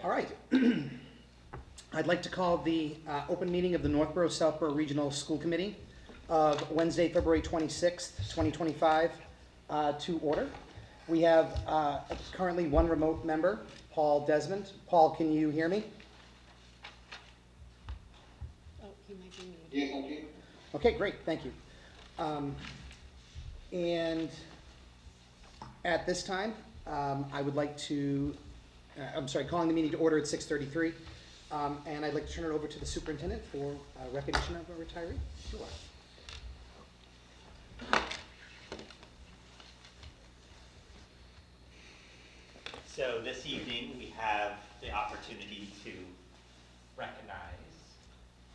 All right. I'd like to call the open meeting of the Northborough-Southborough Regional School Committee of Wednesday, February 26th, 2025 to order. We have currently one remote member, Paul Desmond. Paul, can you hear me? Oh, he might be muted. Yes, I can. Okay, great, thank you. And at this time, I would like to, calling the meeting to order at 6:33. And I'd like to turn it over to the superintendent for recognition of a retiree. Sure. So this evening, we have the opportunity to recognize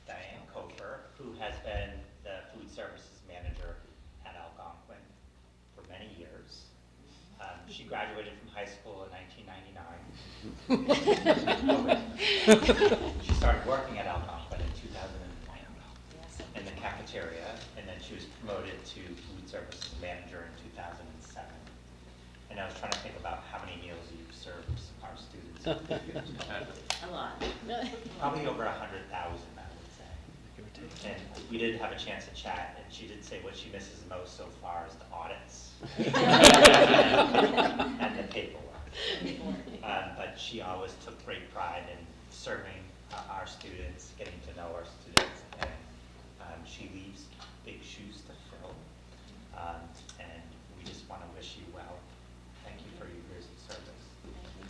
Diane Cofer, who has been the food services manager at Algonquin for many years. She graduated from high school in 1999. She started working at Algonquin in 2009 in the cafeteria, and then she was promoted to food services manager in 2007. And I was trying to think about how many meals you served our students. A lot. Probably over 100,000, I would say. And we did have a chance to chat, and she did say what she misses most so far is the audits and the paperwork. But she always took great pride in serving our students, getting to know our students, and she leaves big shoes to fill. And we just want to wish you well. Thank you for your years of service.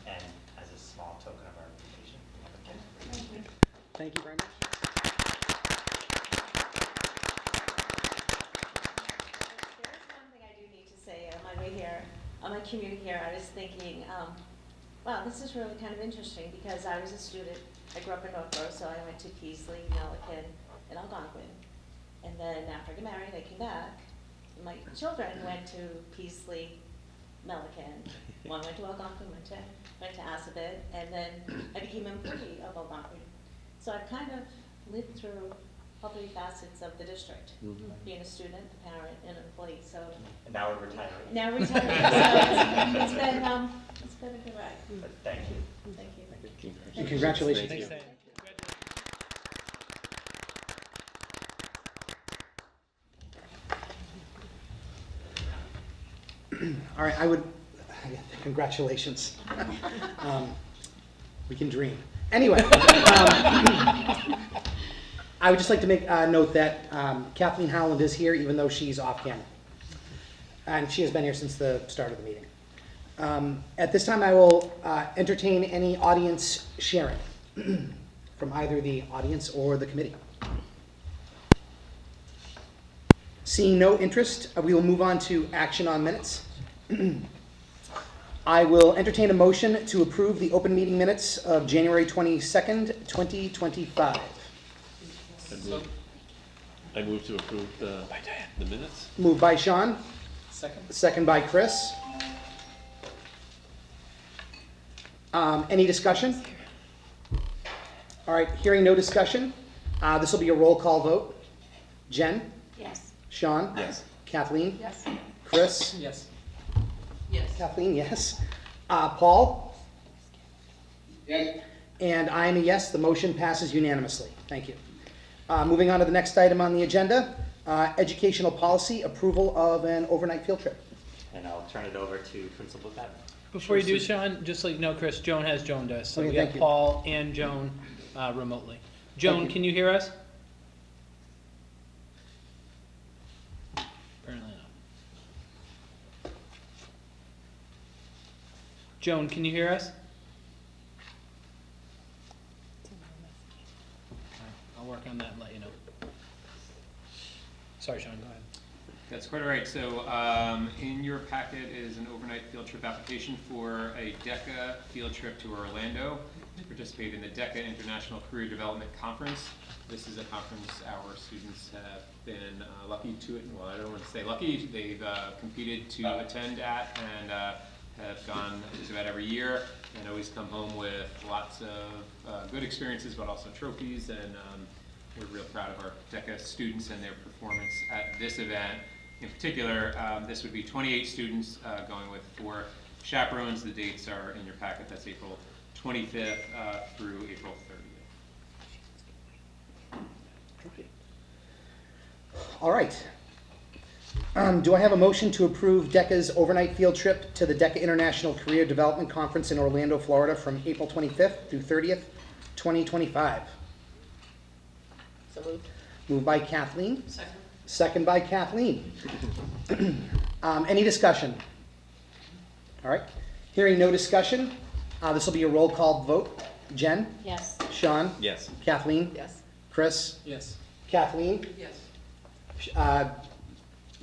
And as a small token of our appreciation, we have a gift for you. Thank you very much. There's one thing I do need to say on my way here, on my commute here. I was thinking, wow, this is really kind of interesting because I was a student. I grew up in Northborough, so I went to Peasley, Milliken, and Algonquin. And then after I got married, I came back. My children went to Peasley, Milliken. One went to Algonquin, went to Assabet, and then I became an employee of Algonquin. So I've kind of lived through all three facets of the district, being a student, a parent, and an employee. So And now we're retiring. now retired. So it's been a good ride. But thank you. Thank you. And congratulations. Thank you. All right, congratulations. We can dream. Anyway, I would just like to make a note that Kathleen Howland is here, even though she's off camera. And she has been here since the start of the meeting. At this time, I will entertain any audience sharing from either the audience or the committee. Seeing no interest, we will move on to action on minutes. I will entertain a motion to approve the open meeting minutes of January 22nd, 2025. I move to approve the minutes. Moved by Sean. Second. Second by Chris. Any discussion? All right, hearing no discussion, this will be a roll call vote. Jen? Yes. Sean? Yes. Kathleen? Yes. Chris? Yes. Yes. Kathleen, yes. Paul? Yes. And I am a yes. The motion passes unanimously. Thank you. Moving on to the next item on the agenda, educational policy, approval of an overnight field trip. And I'll turn it over to Principal Bevan. Before you do, Sean, just so you know, Chris, Joan has joined us. So Okay, we thank have you. Paul and Joan remotely. Joan, you. can you hear us? Apparently not. Joan, can you hear us? I'll work on that and let you know. Sorry, Sean, go ahead. That's quite all right. So in your packet is an overnight field trip application for a DECA field trip to Orlando to participate in the DECA International Career Development Conference. This is a conference our students have been lucky to, well, I don't want to say lucky, they've competed to attend at and have gone just about every year and always come home with lots of good experiences, but also trophies. And we're real proud of our DECA students and their performance at this event. In particular, this would be 28 students going with 4 chaperones. The dates are in your packet. That's April 25th through April 30th. All right. Do I have a motion to approve DECA's overnight field trip to the DECA International Career Development Conference in Orlando, Florida from April 25th through 30th, 2025? So moved. Moved by Kathleen, Second. second by Kathleen. Any discussion? All right. Hearing no discussion, this will be a roll call vote. Jen? Yes. Sean? Yes. Kathleen? Yes. Chris? Yes. Kathleen? Yes.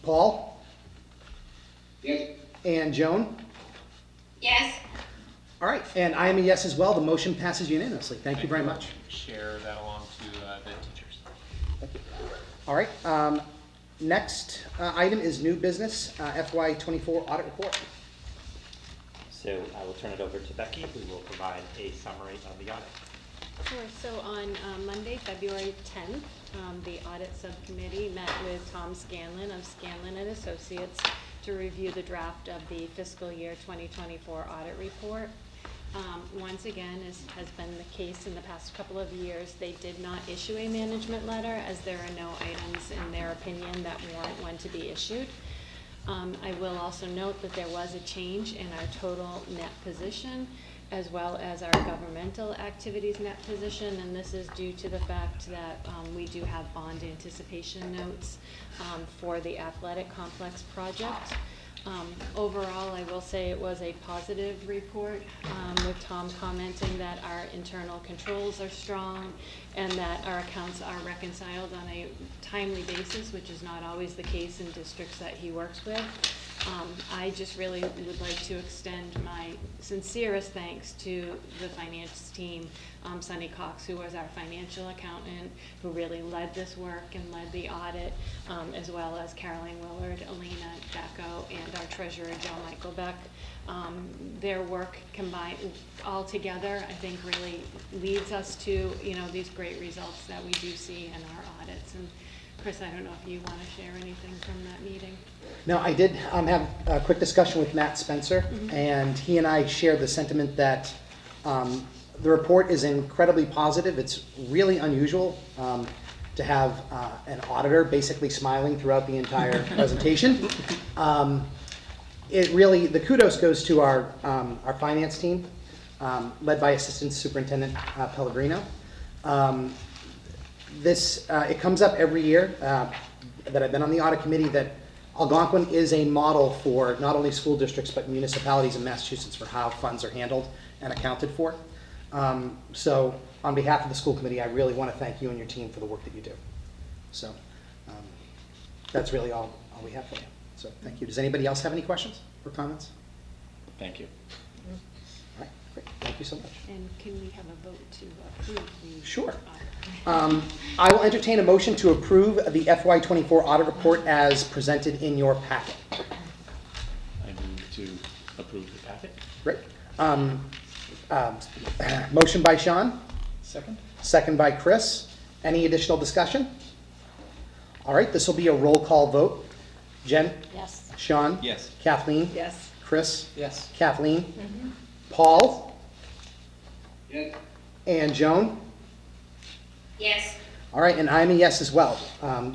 Paul? Yes. And Joan? Yes. All right, and I am a yes as well. The motion passes unanimously. Thank you very much. Share that along to the teachers. All right, next item is new business, FY24 audit report. So I will turn it over to Becky, who will provide a summary of the audit. Sure, so on Monday, February 10th, the audit subcommittee met with Tom Scanlon of Scanlon and Associates to review the draft of the fiscal year 2024 audit report. Once again, as has been the case in the past couple of years, they did not issue a management letter as there are no items in their opinion that warrant one to be issued. I will also note that there was a change in our total net position as well as our governmental activities net position, and this is due to the fact that we do have bond anticipation notes for the athletic complex project. Overall, I will say it was a positive report, with Tom commenting that our internal controls are strong and that our accounts are reconciled on a timely basis, which is not always the case in districts that he works with. I just really would like to extend my sincerest thanks to the finance team, Sunny Cox, who was our financial accountant, who really led this work and led the audit, as well as Caroline Willard, Elena Jacko, and our treasurer, Joe Michael Beck. Their work combined all together, I think, really leads us to, these great results that we do see in our audits. And Chris, I don't know if you want to share anything from that meeting. Now, I did have a quick discussion with Matt Spencer, and he and I shared the sentiment that the report is incredibly positive. It's really unusual to have an auditor basically smiling throughout the entire presentation. The kudos goes to our finance team, led by Assistant Superintendent Pellegrino. It comes up every year that I've been on the audit committee that Algonquin is a model for not only school districts but municipalities in Massachusetts for how funds are handled and accounted for. So on behalf of the school committee, I really want to thank you and your team for the work that you do. So that's really all we have for you. So thank you. Does anybody else have any questions or comments? Thank you. All right, great. Thank you so much. And can we have a vote to approve the Sure. audit? I will entertain a motion to approve the FY24 audit report as presented in your packet. I move to approve the packet. Great. Motion by Sean, Second? second by Chris. Any additional discussion? All right, this will be a roll call vote. Jen? Yes. Sean? Yes. Kathleen? Yes. Chris? Yes. Kathleen? Paul? Yes. And Joan? Yes. All right, and I'm a yes as well.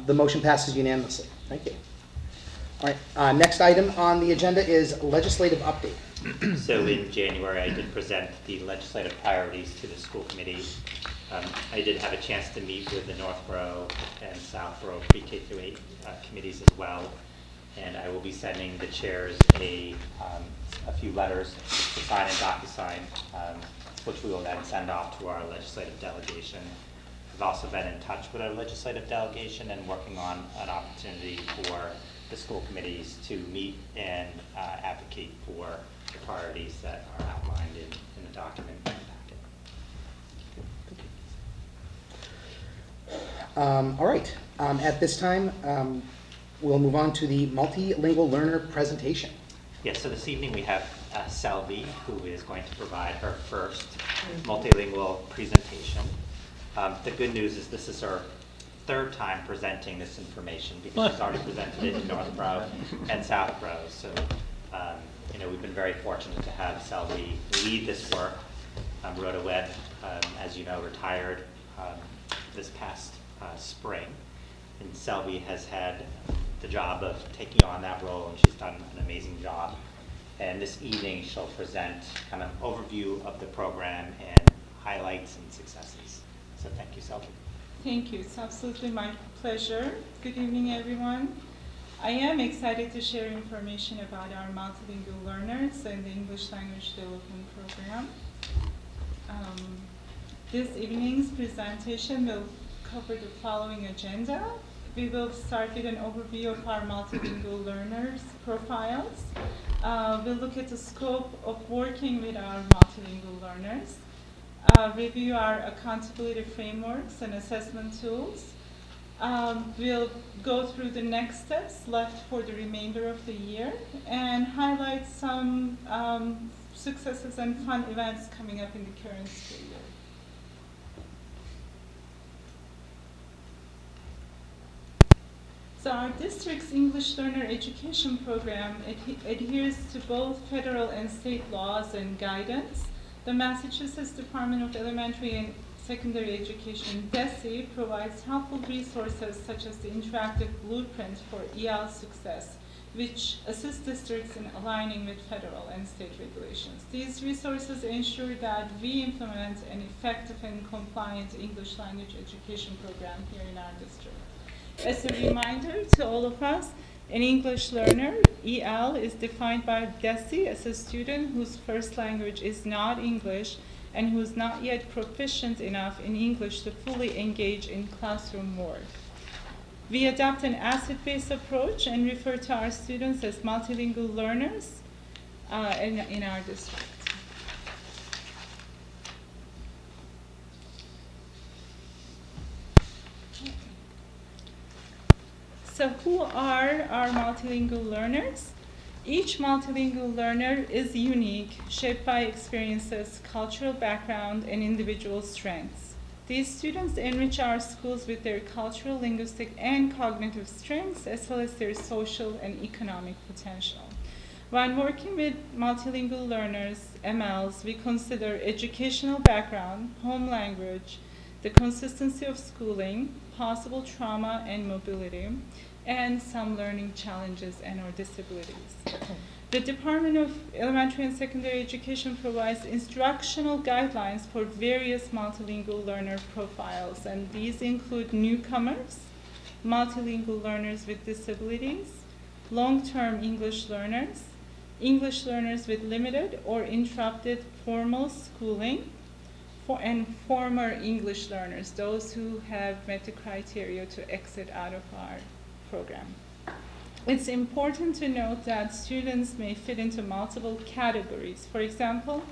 The motion passes unanimously. Thank you. All right, next item on the agenda is legislative update. So in January, I did present the legislative priorities to the school committee. I did have a chance to meet with the Northborough and Southborough pre-K through 8 committees as well. And I will be sending the chairs a few letters to sign and DocuSign, which we will then send off to our legislative delegation. I've also been in touch with our legislative delegation and working on an opportunity for the school committees to meet and advocate for the priorities that are outlined in the document in the packet. All right, at this time, we'll move on to the multilingual learner presentation. Yes, so this evening we have Selby, who is going to provide her first multilingual presentation. The good news is this is her third time presenting this information because she's already presented it in Northborough and Southborough. So, we've been very fortunate to have Selby lead this work. Rhoda Webb, as you know, retired this past spring. And Selby has had the job of taking on that role, and she's done an amazing job. And this evening, she'll present kind of overview of the program and highlights and successes. So thank you, Selby. Thank you. It's absolutely my pleasure. Good evening, everyone. I am excited to share information about our multilingual learners and the English language development program. This evening's presentation will cover the following agenda. We will start with an overview of our multilingual learners' profiles. We'll look at the scope of working with our multilingual learners, review our accountability frameworks and assessment tools. We'll go through the next steps left for the remainder of the year and highlight some successes and fun events coming up in the current school year. So our district's English learner education program adheres to both federal and state laws and guidance. The Massachusetts Department of Elementary and Secondary Education, DESE, provides helpful resources such as the interactive blueprint for EL success, which assists districts in aligning with federal and state regulations. These resources ensure that we implement an effective and compliant English language education program here in our district. As a reminder to all of us, an English learner, EL, is defined by DESE as a student whose first language is not English and who is not yet proficient enough in English to fully engage in classroom work. We adopt an asset-based approach and refer to our students as multilingual learners in our district. So who are our multilingual learners? Each multilingual learner is unique, shaped by experiences, cultural background, and individual strengths. These students enrich our schools with their cultural, linguistic, and cognitive strengths, as well as their social and economic potential. When working with multilingual learners, MLs, we consider educational background, home language, the consistency of schooling, possible trauma and mobility, and some learning challenges and or disabilities. The Department of Elementary and Secondary Education provides instructional guidelines for various multilingual learner profiles, and these include newcomers, multilingual learners with disabilities, long-term English learners with limited or interrupted formal schooling, and former English learners, those who have met the criteria to exit out of our program. It's important to note that students may fit into multiple categories. For example,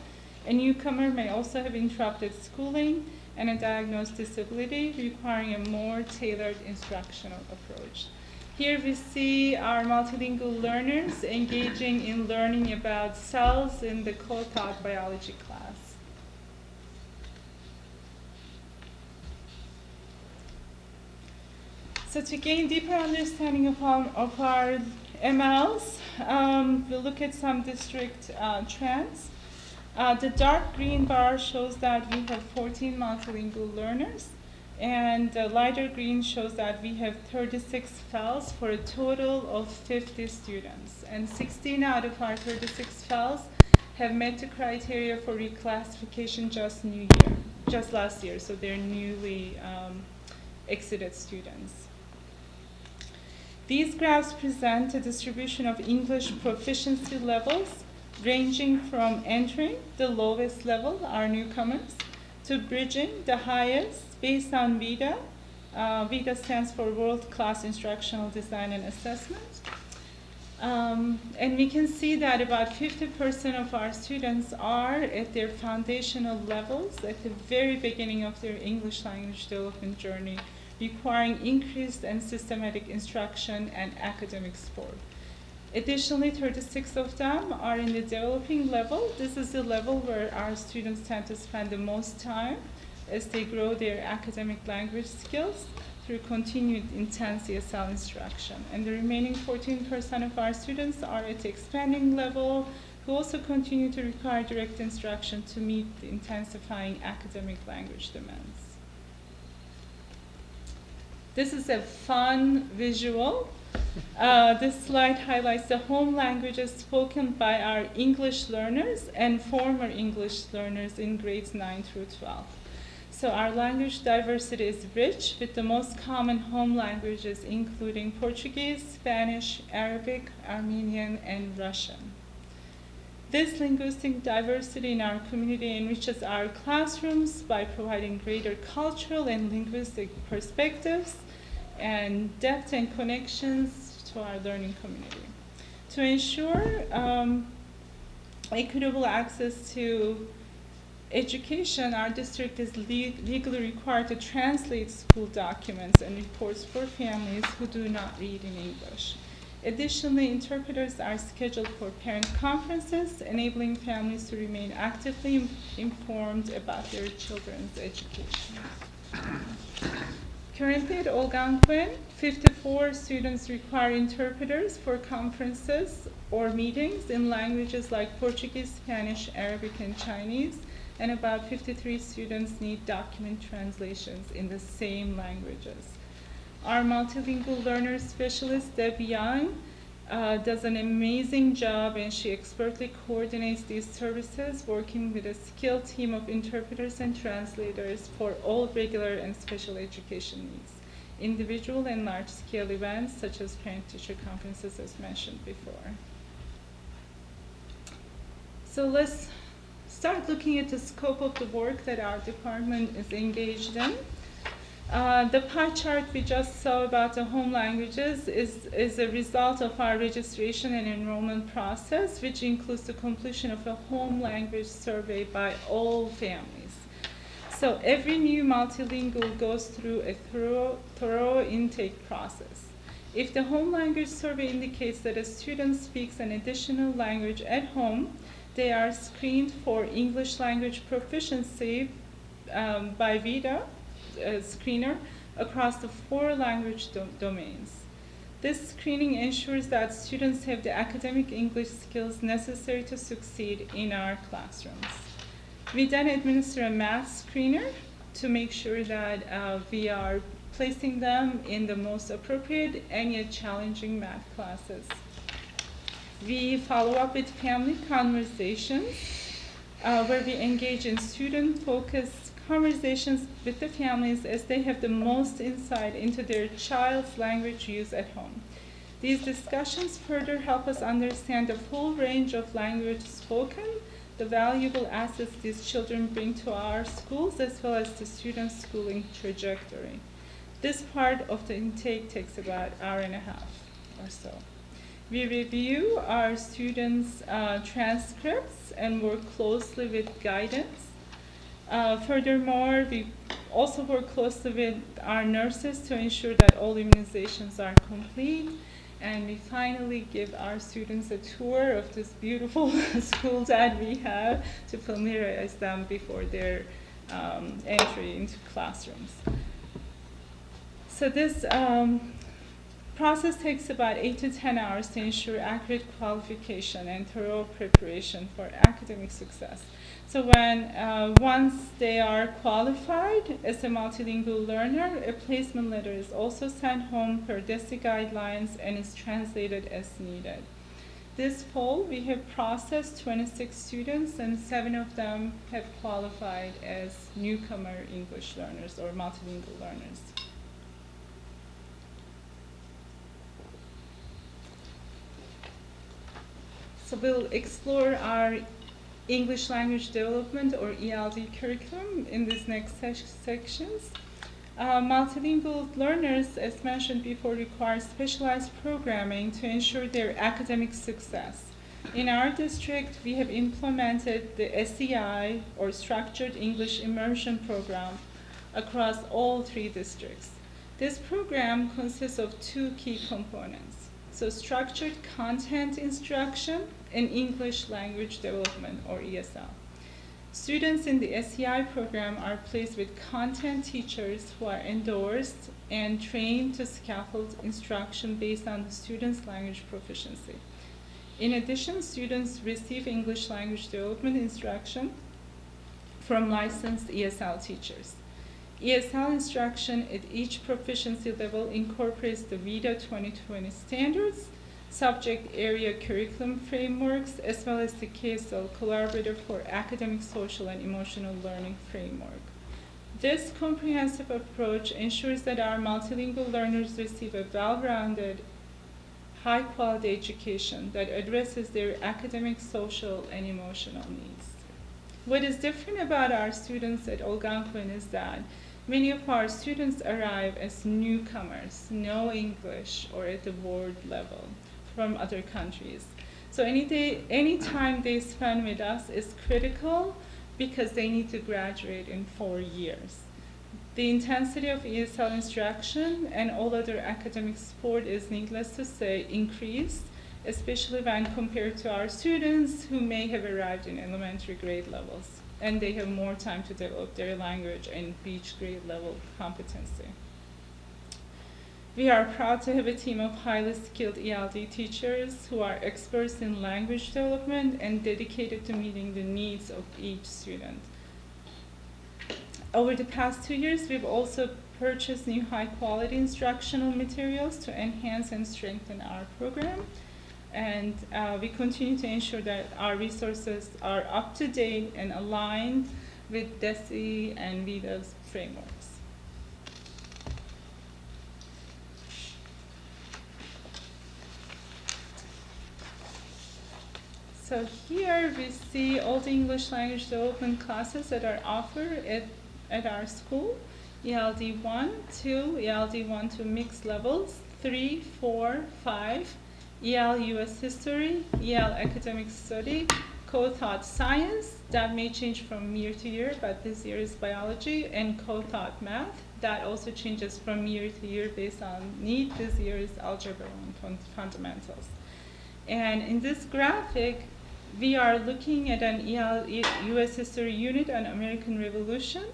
a newcomer may also have interrupted schooling and a diagnosed disability requiring a more tailored instructional approach. Here we see our multilingual learners engaging in learning about cells in the co-taught biology class. So to gain deeper understanding of our MLs, we'll look at some district trends. The dark green bar shows that we have 14 multilingual learners, and the lighter green shows that we have 36 FELs for a total of 50 students. And 16 out of our 36 FELs have met the criteria for reclassification just last year, so they're newly exited students. These graphs present a distribution of English proficiency levels ranging from entering, the lowest level, our newcomers, to bridging, the highest, based on VIDA. VIDA stands for World Class Instructional Design and Assessment. And we can see that about 50% of our students are at their foundational levels at the very beginning of their English language development journey, requiring increased and systematic instruction and academic support. Additionally, 36 of them are in the developing level. This is the level where our students tend to spend the most time as they grow their academic language skills through continued intense ESL instruction. And the remaining 14% of our students are at the expanding level, who also continue to require direct instruction to meet the intensifying academic language demands. This is a fun visual. This slide highlights the home languages spoken by our English learners and former English learners in grades 9 through 12. So our language diversity is rich, with the most common home languages including Portuguese, Spanish, Arabic, Armenian, and Russian. This linguistic diversity in our community enriches our classrooms by providing greater cultural and linguistic perspectives and depth and connections to our learning community. To ensure equitable access to education, our district is legally required to translate school documents and reports for families who do not read in English. Additionally, interpreters are scheduled for parent conferences, enabling families to remain actively informed about their children's education. Currently at Algonquin, 54 students require interpreters for conferences or meetings in languages like Portuguese, Spanish, Arabic, and Chinese, and about 53 students need document translations in the same languages. Our multilingual learner specialist, Deb Young, does an amazing job, and she expertly coordinates these services, working with a skilled team of interpreters and translators for all regular and special education needs, individual and large-scale events such as parent-teacher conferences, as mentioned before. So let's start looking at the scope of the work that our department is engaged in. The pie chart we just saw about the home languages is a result of our registration and enrollment process, which includes the completion of a home language survey by all families. So every new multilingual goes through a thorough intake process. If the home language survey indicates that a student speaks an additional language at home, they are screened for English language proficiency by VITA, screener, across the 4 language domains. This screening ensures that students have the academic English skills necessary to succeed in our classrooms. We then administer a math screener to make sure that we are placing them in the most appropriate and yet challenging math classes. We follow up with family conversations where we engage in student-focused conversations with the families, as they have the most insight into their child's language use at home. These discussions further help us understand the full range of language spoken, the valuable assets these children bring to our schools, as well as the students' schooling trajectory. This part of the intake takes about an hour and a half or so. We review our students' transcripts and work closely with guidance. Furthermore, we also work closely with our nurses to ensure that all immunizations are complete. And we finally give our students a tour of this beautiful school that we have to familiarize them before their entry into classrooms. So this process takes about 8 to 10 hours to ensure accurate qualification and thorough preparation for academic success. So when once they are qualified as a multilingual learner, a placement letter is also sent home per DESI guidelines and is translated as needed. This fall, we have processed 26 students, and 7 of them have qualified as newcomer English learners or multilingual learners. So we'll explore our English language development or ELD curriculum in these next sections. Multilingual learners, as mentioned before, require specialized programming to ensure their academic success. In our district, we have implemented the SEI, or Structured English Immersion Program, across all 3 districts. This program consists of 2 key components. So structured content instruction and English language development, or ESL. Students in the SEI program are placed with content teachers who are endorsed and trained to scaffold instruction based on the student's language proficiency. In addition, students receive English language development instruction from licensed ESL teachers. ESL instruction at each proficiency level incorporates the VITA 2020 standards, subject area curriculum frameworks, as well as the KSL Collaborative for Academic, Social, and Emotional Learning framework. This comprehensive approach ensures that our multilingual learners receive a well-rounded, high-quality education that addresses their academic, social, and emotional needs. What is different about our students at Algonquin is that many of our students arrive as newcomers, no English, or at the ward level from other countries. So any time they spend with us is critical because they need to graduate in 4 years. The intensity of ESL instruction and all other academic support is, needless to say, increased, especially when compared to our students who may have arrived in elementary grade levels, and they have more time to develop their language and reach grade level competency. We are proud to have a team of highly skilled ELD teachers who are experts in language development and dedicated to meeting the needs of each student. Over the past 2 years, we've also purchased new high-quality instructional materials to enhance and strengthen our program. And we continue to ensure that our resources are up to date and aligned with DESE and VITA's frameworks. So here we see all the English language development classes that are offered at our school: ELD 1, 2, ELD 1 to mixed levels, 3, 4, 5, EL US History, EL Academic Study, Co-Taught Science, that may change from year to year, but this year is Biology, and Co-Taught Math, that also changes from year to year based on need. This year is Algebra and Fundamentals. And in this graphic, we are looking at an EL US History unit on American Revolution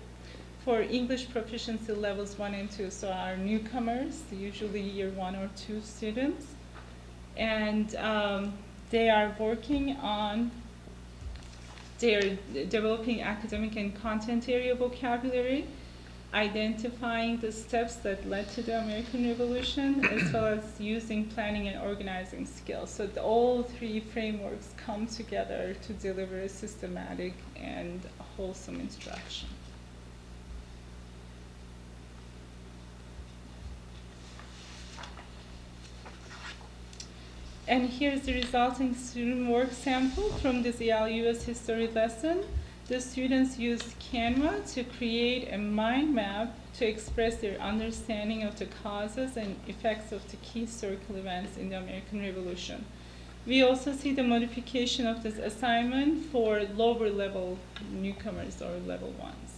for English proficiency levels 1 and 2, so our newcomers, usually year 1 or 2 students. And they are working on, they're developing academic and content area vocabulary, identifying the steps that led to the American Revolution, as well as using planning and organizing skills. So all 3 frameworks come together to deliver a systematic and wholesome instruction. And here's the resulting student work sample from this EL US History lesson. The students used Canva to create a mind map to express their understanding of the causes and effects of the key historical events in the American Revolution. We also see the modification of this assignment for lower level newcomers or level 1s.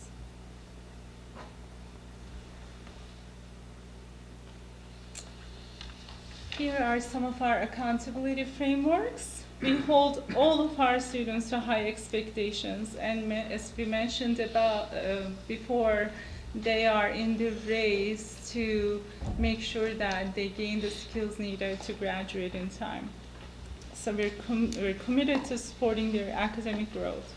Here are some of our accountability frameworks. We hold all of our students to high expectations, and as we mentioned about before, they are in the race to make sure that they gain the skills needed to graduate in time. So we're committed to supporting their academic growth.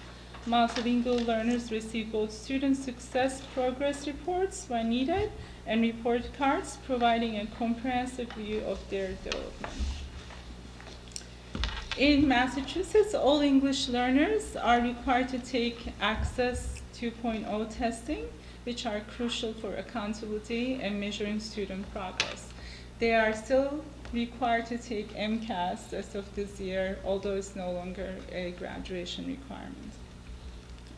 Multilingual learners receive both student success progress reports when needed and report cards providing a comprehensive view of their development. In Massachusetts, all English learners are required to take Access 2.0 testing, which are crucial for accountability and measuring student progress. They are still required to take MCAS as of this year, although it's no longer a graduation requirement.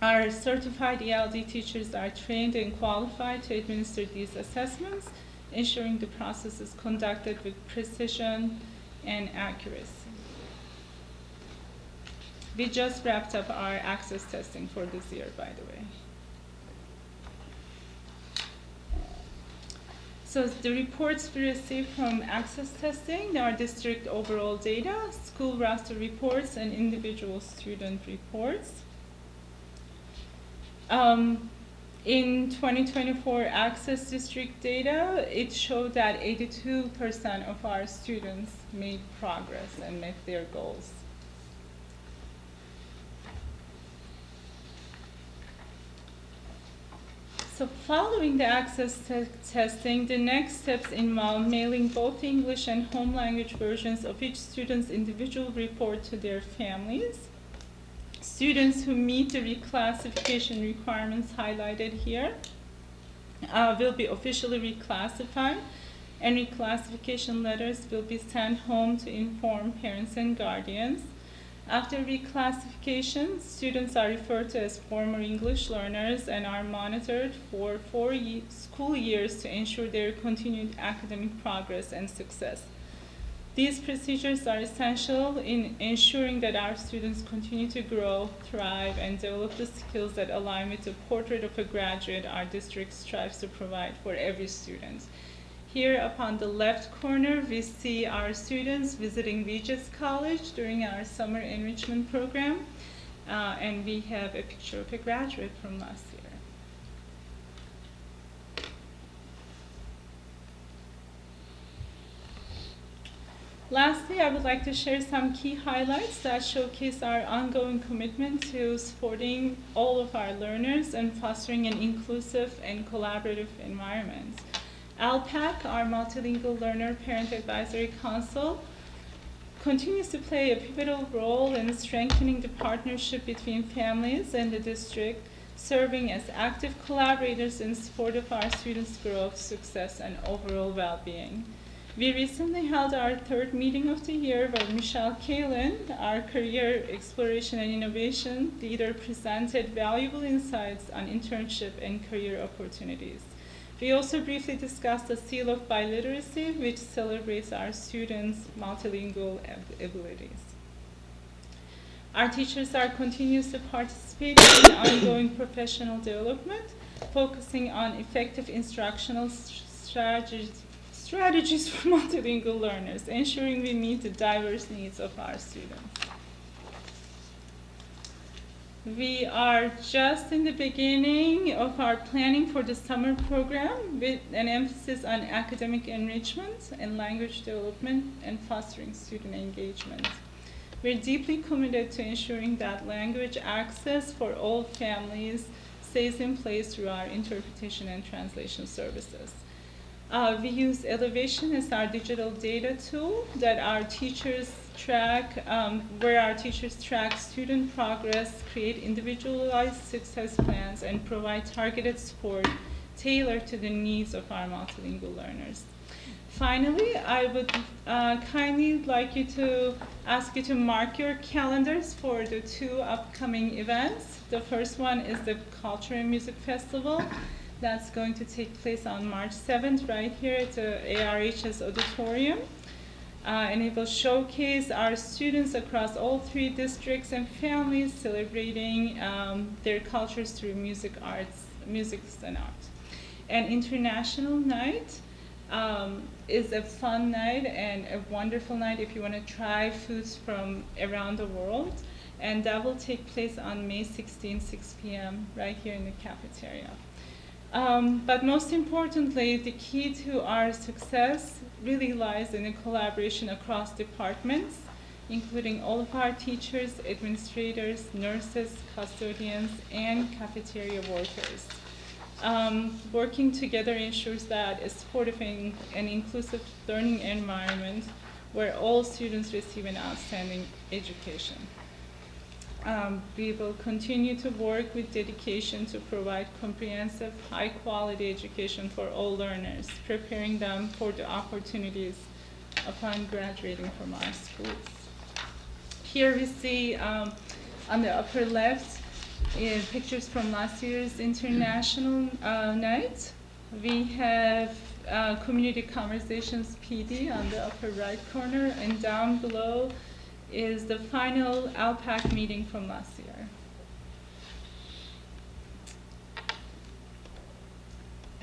Our certified ELD teachers are trained and qualified to administer these assessments, ensuring the process is conducted with precision and accuracy. We just wrapped up our Access testing for this year, by the way. So the reports we received from Access testing are district overall data, school roster reports, and individual student reports. In 2024 Access district data, it showed that 82% of our students made progress and met their goals. So following the access testing, the next steps involve mailing both English and home language versions of each student's individual report to their families. Students who meet the reclassification requirements highlighted here will be officially reclassified, and reclassification letters will be sent home to inform parents and guardians. After reclassification, students are referred to as former English learners and are monitored for 4 school years to ensure their continued academic progress and success. These procedures are essential in ensuring that our students continue to grow, thrive, and develop the skills that align with the portrait of a graduate our district strives to provide for every student. Here upon the left corner, we see our students visiting Regis College during our summer enrichment program, and we have a picture of a graduate from last year. Lastly, I would like to share some key highlights that showcase our ongoing commitment to supporting all of our learners and fostering an inclusive and collaborative environment. ALPAC, our Multilingual Learner Parent Advisory Council, continues to play a pivotal role in strengthening the partnership between families and the district, serving as active collaborators in support of our students' growth, success, and overall well-being. We recently held our third meeting of the year where Michelle Kalin, our Career Exploration and Innovation leader, presented valuable insights on internship and career opportunities. We also briefly discussed the Seal of Biliteracy, which celebrates our students' multilingual abilities. Our teachers are continuously participating in ongoing professional development, focusing on effective instructional strategies for multilingual learners, ensuring we meet the diverse needs of our students. We are just in the beginning of our planning for the summer program with an emphasis on academic enrichment and language development and fostering student engagement. We're deeply committed to ensuring that language access for all families stays in place through our interpretation and translation services. We use Elevation as our digital data tool that our teachers track, where our teachers track student progress, create individualized success plans, and provide targeted support tailored to the needs of our multilingual learners. Finally, I would kindly like to ask you to mark your calendars for the 2 upcoming events. The first one is the Culture and Music Festival. That's going to take place on March 7th right here at the ARHS auditorium. And it will showcase our students across all 3 districts and families celebrating their cultures through music and art. An international night is a fun night and a wonderful night if you want to try foods from around the world. And that will take place on May 16, 6 p.m. right here in the cafeteria. But most importantly, the key to our success really lies in the collaboration across departments, including all of our teachers, administrators, nurses, custodians, and cafeteria workers. Working together ensures that a supportive and inclusive learning environment where all students receive an outstanding education. We will continue to work with dedication to provide comprehensive, high-quality education for all learners, preparing them for the opportunities upon graduating from our schools. Here we see on the upper left pictures from last year's International Night. We have Community Conversations PD on the upper right corner, and down below is the final ALPAC meeting from last year.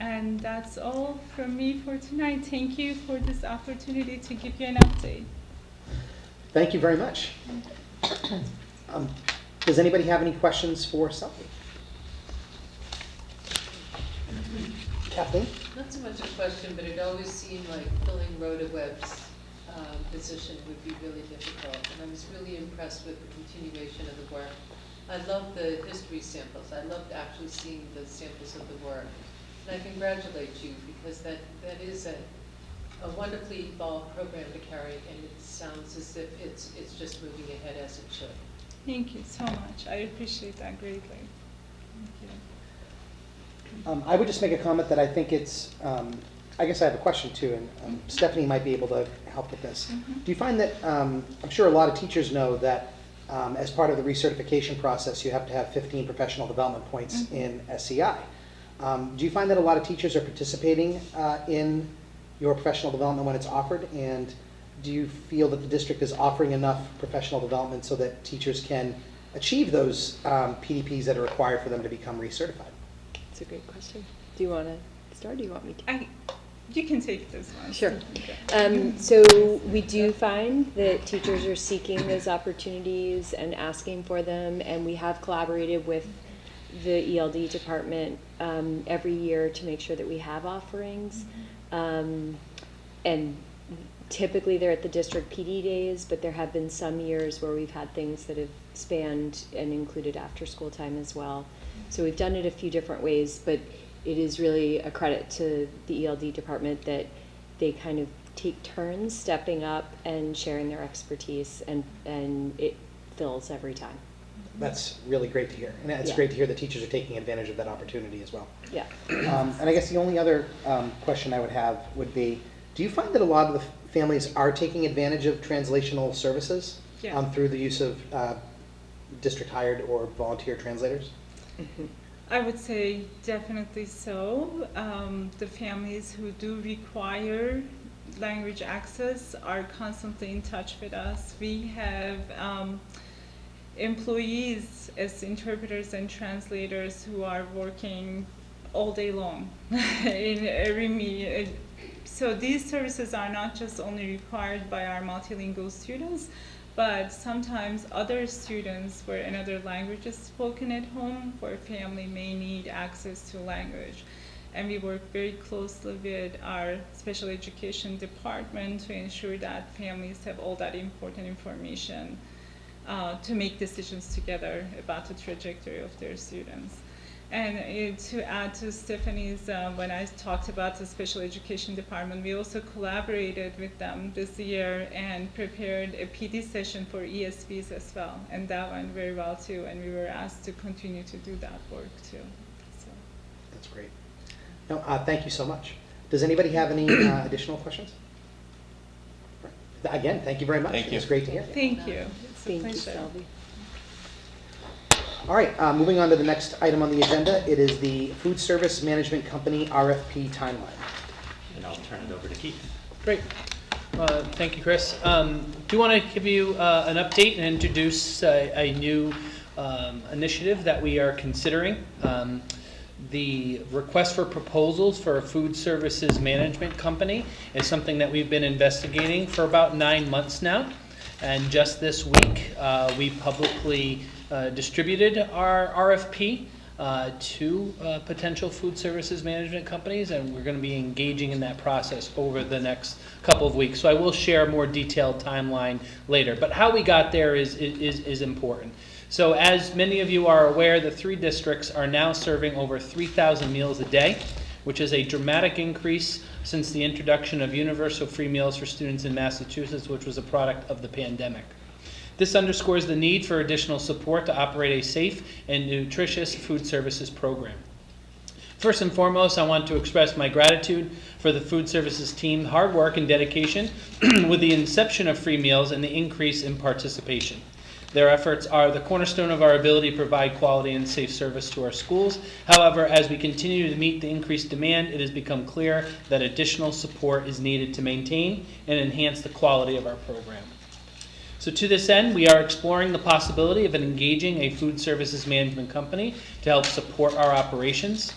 And that's all from me for tonight. Thank you for this opportunity to give you an update. Thank you very much. Does anybody have any questions for Selby? Kathleen? Not so much a question, but it always seemed like filling Rhoda Webb's position would be really difficult. And I was really impressed with the continuation of the work I love the history samples. I loved actually seeing the samples of the work. And I congratulate you because that is a wonderfully evolved program to carry, and it sounds as if it's just moving ahead as it should. Thank you so much. I appreciate that greatly. Thank you. I would just make a comment that I think it's, I guess I have a question too, and Stephanie might be able to help with this. Do you find that, I'm sure a lot of teachers know that as part of the recertification process, you have to have 15 professional development points in SCI. Do you find that a lot of teachers are participating in your professional development when it's offered? And do you feel that the district is offering enough professional development so that teachers can achieve those PDPs that are required for them to become recertified? That's a great question. Do you want to start or do you want me to? You can take this one. Sure. So we do find that teachers are seeking those opportunities and asking for them, and we have collaborated with the ELD department every year to make sure that we have offerings. And typically they're at the district PD days, but there have been some years where we've had things that have spanned and included after school time as well. So we've done it a few different ways, but it is really a credit to the ELD department that they kind of take turns stepping up and sharing their expertise, and it fills every time. That's really great to hear. And it's great to hear that teachers are taking advantage of that opportunity as well. Yeah. And I guess the only other question I would have would be, do you find that a lot of the families are taking advantage of translational services through the use of district hired or volunteer translators? I would say definitely so. The families who do require language access are constantly in touch with us. We have employees as interpreters and translators who are working all day long in every meeting. So these services are not just only required by our multilingual students, but sometimes other students where another language is spoken at home, where family may need access to language. And we work very closely with our special education department to ensure that families have all that important information to make decisions together about the trajectory of their students. And to add to Stephanie's, when I talked about the special education department, we also collaborated with them this year and prepared a PD session for ESPs as well. And that went very well too, and we were asked to continue to do that work too. So. That's great. No, thank you so much. Does anybody have any additional questions? Again, thank you very much. Thank you. It's great to hear. Thank you. It's a Thank you, pleasure. Selby. All right, moving on to the next item on the agenda. It is the Food Service Management Company RFP timeline. And I'll turn it over to Keith. Great. Thank you, Chris. Do want to give you an update and introduce a new initiative that we are considering. The request for proposals for a food services management company is something that we've been investigating for about 9 months now. And just this week, we publicly distributed our RFP to potential food services management companies, and we're going to be engaging in that process over the next couple of weeks. So I will share a more detailed timeline later. But how we got there is important. So as many of you are aware, the 3 districts are now serving over 3,000 meals a day, which is a dramatic increase since the introduction of universal free meals for students in Massachusetts, which was a product of the pandemic. This underscores the need for additional support to operate a safe and nutritious food services program. First and foremost, I want to express my gratitude for the food services team's hard work and dedication with the inception of free meals and the increase in participation. Their efforts are the cornerstone of our ability to provide quality and safe service to our schools. However, as we continue to meet the increased demand, it has become clear that additional support is needed to maintain and enhance the quality of our program. So to this end, we are exploring the possibility of engaging a food services management company to help support our operations.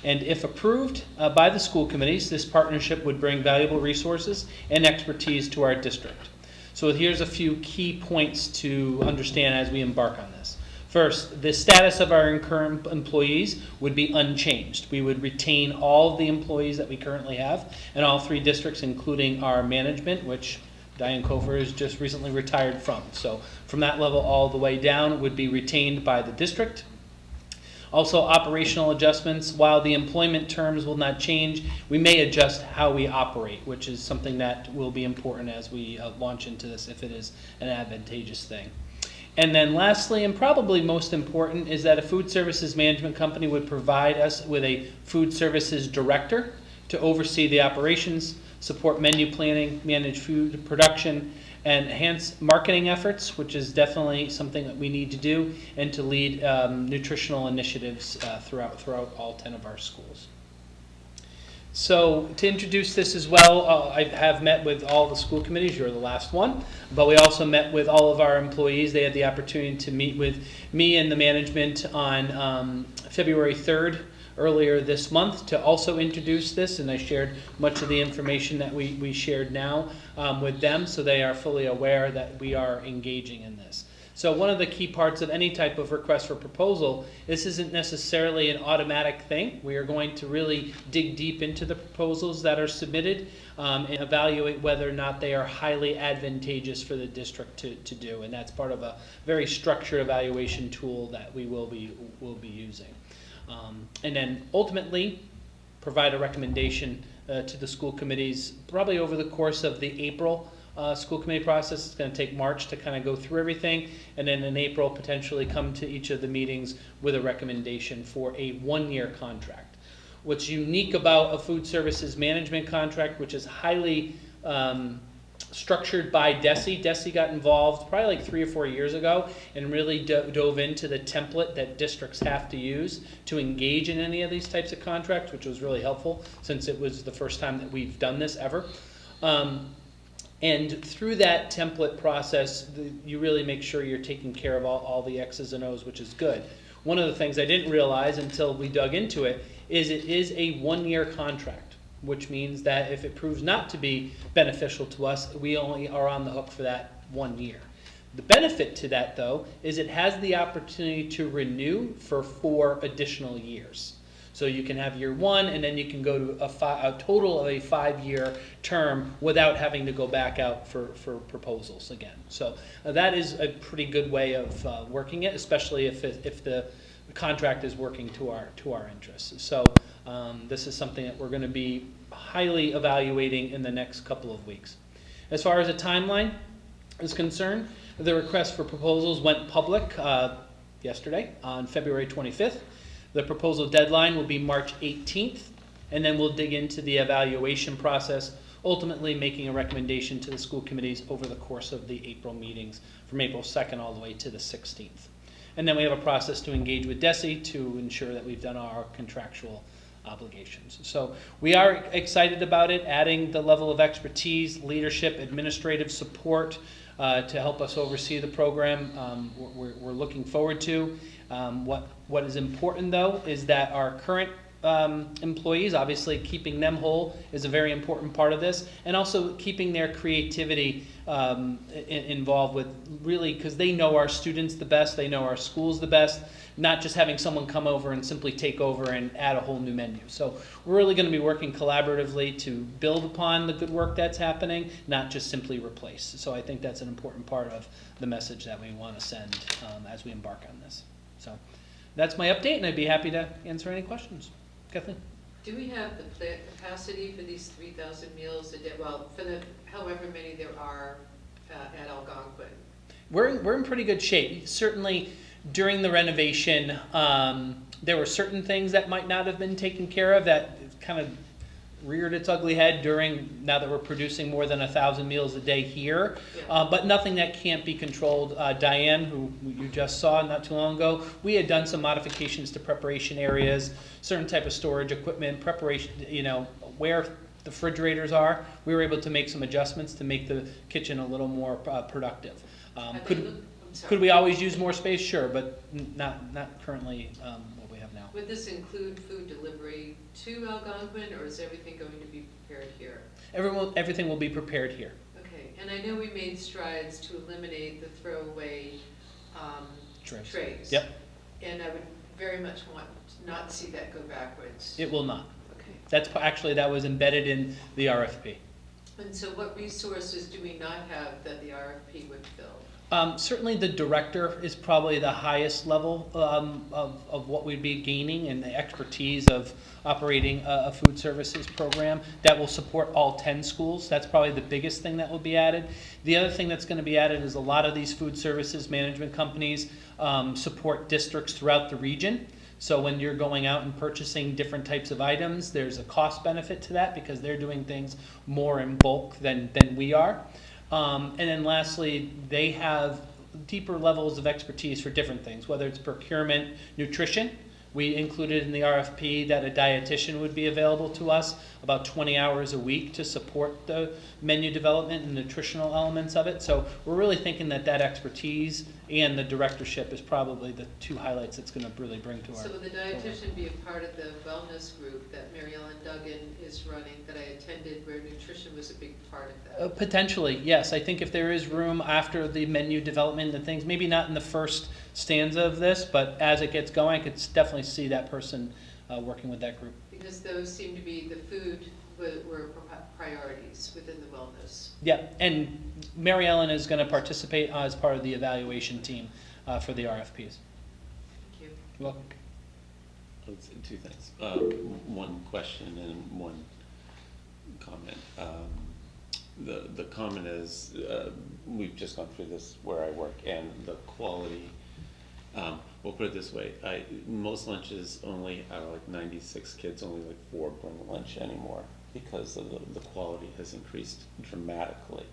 And if approved by the school committees, this partnership would bring valuable resources and expertise to our district. So here's a few key points to understand as we embark on this. First, the status of our current employees would be unchanged. We would retain all of the employees that we currently have in all 3 districts, including our management, which Diane Kofer is just recently retired from. So from that level all the way down would be retained by the district. Also, operational adjustments. While the employment terms will not change, we may adjust how we operate, which is something that will be important as we launch into this, if it is an advantageous thing. And then lastly, and probably most important, is that a food services management company would provide us with a food services director to oversee the operations, support menu planning, manage food production, and enhance marketing efforts, which is definitely something that we need to do, and to lead nutritional initiatives throughout all 10 of our schools. So to introduce this as well, I have met with all the school committees. You're the last one, but we also met with all of our employees. They had the opportunity to meet with me and the management on February 3rd, earlier this month, to also introduce this, and I shared much of the information that we shared now with them, so they are fully aware that we are engaging in this. So one of the key parts of any type of request for proposal, this isn't necessarily an automatic thing. We are going to really dig deep into the proposals that are submitted and evaluate whether or not they are highly advantageous for the district to do, and that's part of a very structured evaluation tool that we will be using. And then ultimately provide a recommendation to the school committees probably over the course of the April school committee process. It's going to take March to kind of go through everything, and then in April potentially come to each of the meetings with a recommendation for a one-year contract. What's unique about a food services management contract, which is highly structured by DESE. DESE got involved probably like 3 or 4 years ago and really dove into the template that districts have to use to engage in any of these types of contracts, which was really helpful since it was the first time that we've done this ever. And through that template process, you really make sure you're taking care of all the X's and O's, which is good. One of the things I didn't realize until we dug into it is a one-year contract, which means that if it proves not to be beneficial to us, we only are on the hook for that 1 year. The benefit to that, though, is it has the opportunity to renew for 4 additional years. So you can have year 1, and then you can go to a total of a 5-year term without having to go back out for proposals again. So that is a pretty good way of working it, especially if the contract is working to our interests. So this is something that we're going to be highly evaluating in the next couple of weeks. As far as a timeline is concerned, the request for proposals went public yesterday on February 25th. The proposal deadline will be March 18th, and then we'll dig into the evaluation process, ultimately making a recommendation to the school committees over the course of the April meetings from April 2nd all the way to the 16th. And then we have a process to engage with DESE to ensure that we've done our contractual obligations. So we are excited about it, adding the level of expertise, leadership, administrative support to help us oversee the program. We're looking forward to. What is important, though, is that our current employees, obviously keeping them whole is a very important part of this, and also keeping their creativity involved with, really, because they know our students the best, they know our schools the best, not just having someone come over and simply take over and add a whole new menu. So we're really going to be working collaboratively to build upon the good work that's happening, not just simply replace. So I think that's an important part of the message that we want to send as we embark on this. So that's my update, and I'd be happy to answer any questions. Kathleen? Do we have the capacity for these 3,000 meals a day? Well, for the however many there are at Algonquin. We're in pretty good shape. Certainly during the renovation, there were certain things that might not have been taken care of that kind of reared its ugly head now that we're producing more than 1,000 meals a day here, Yeah. but nothing that can't be controlled. Diane, who you just saw not too long ago, we had done some modifications to preparation areas, certain type of storage equipment, preparation, where the refrigerators are. We were able to make some adjustments to make the kitchen a little more productive. Could we always use more space? Sure, but not currently what we have now. Would this include food delivery to Algonquin, or is everything going to be prepared here? Everything will be prepared here. Okay, and I know we made strides to eliminate the throwaway trays. Yep. And I would very much want to not see that go backwards. It will not. Okay. That was embedded in the RFP. And so what resources do we not have that the RFP would fill? Certainly the director is probably the highest level of what we'd be gaining, and the expertise of operating a food services program that will support all 10 schools. That's probably the biggest thing that will be added. The other thing that's going to be added is a lot of these food services management companies support districts throughout the region. So when you're going out and purchasing different types of items, there's a cost benefit to that because they're doing things more in bulk than we are. And then lastly, they have deeper levels of expertise for different things, whether it's procurement, nutrition. We included in the RFP that a dietitian would be available to us about 20 hours a week to support the menu development and nutritional elements of it. So we're really thinking that that expertise and the directorship is probably the two highlights it's going to really bring to our. So will the dietitian be a part of the wellness group that Mary Ellen Duggan is running that I attended, where nutrition was a big part of that? Potentially, yes. I think if there is room after the menu development and things, maybe not in the first stanza of this, but as it gets going, I could definitely see that person working with that group. Because those seem to be, the food were priorities within the wellness. Yeah, and Mary Ellen is going to participate as part of the evaluation team for the RFPs. Thank you. You're welcome. Let's two things. One question and one comment. The comment is, we've just gone through this where I work, and the quality, we'll put it this way, most lunches only, out of like 96 kids, only like 4 bring lunch anymore because of the quality has increased dramatically.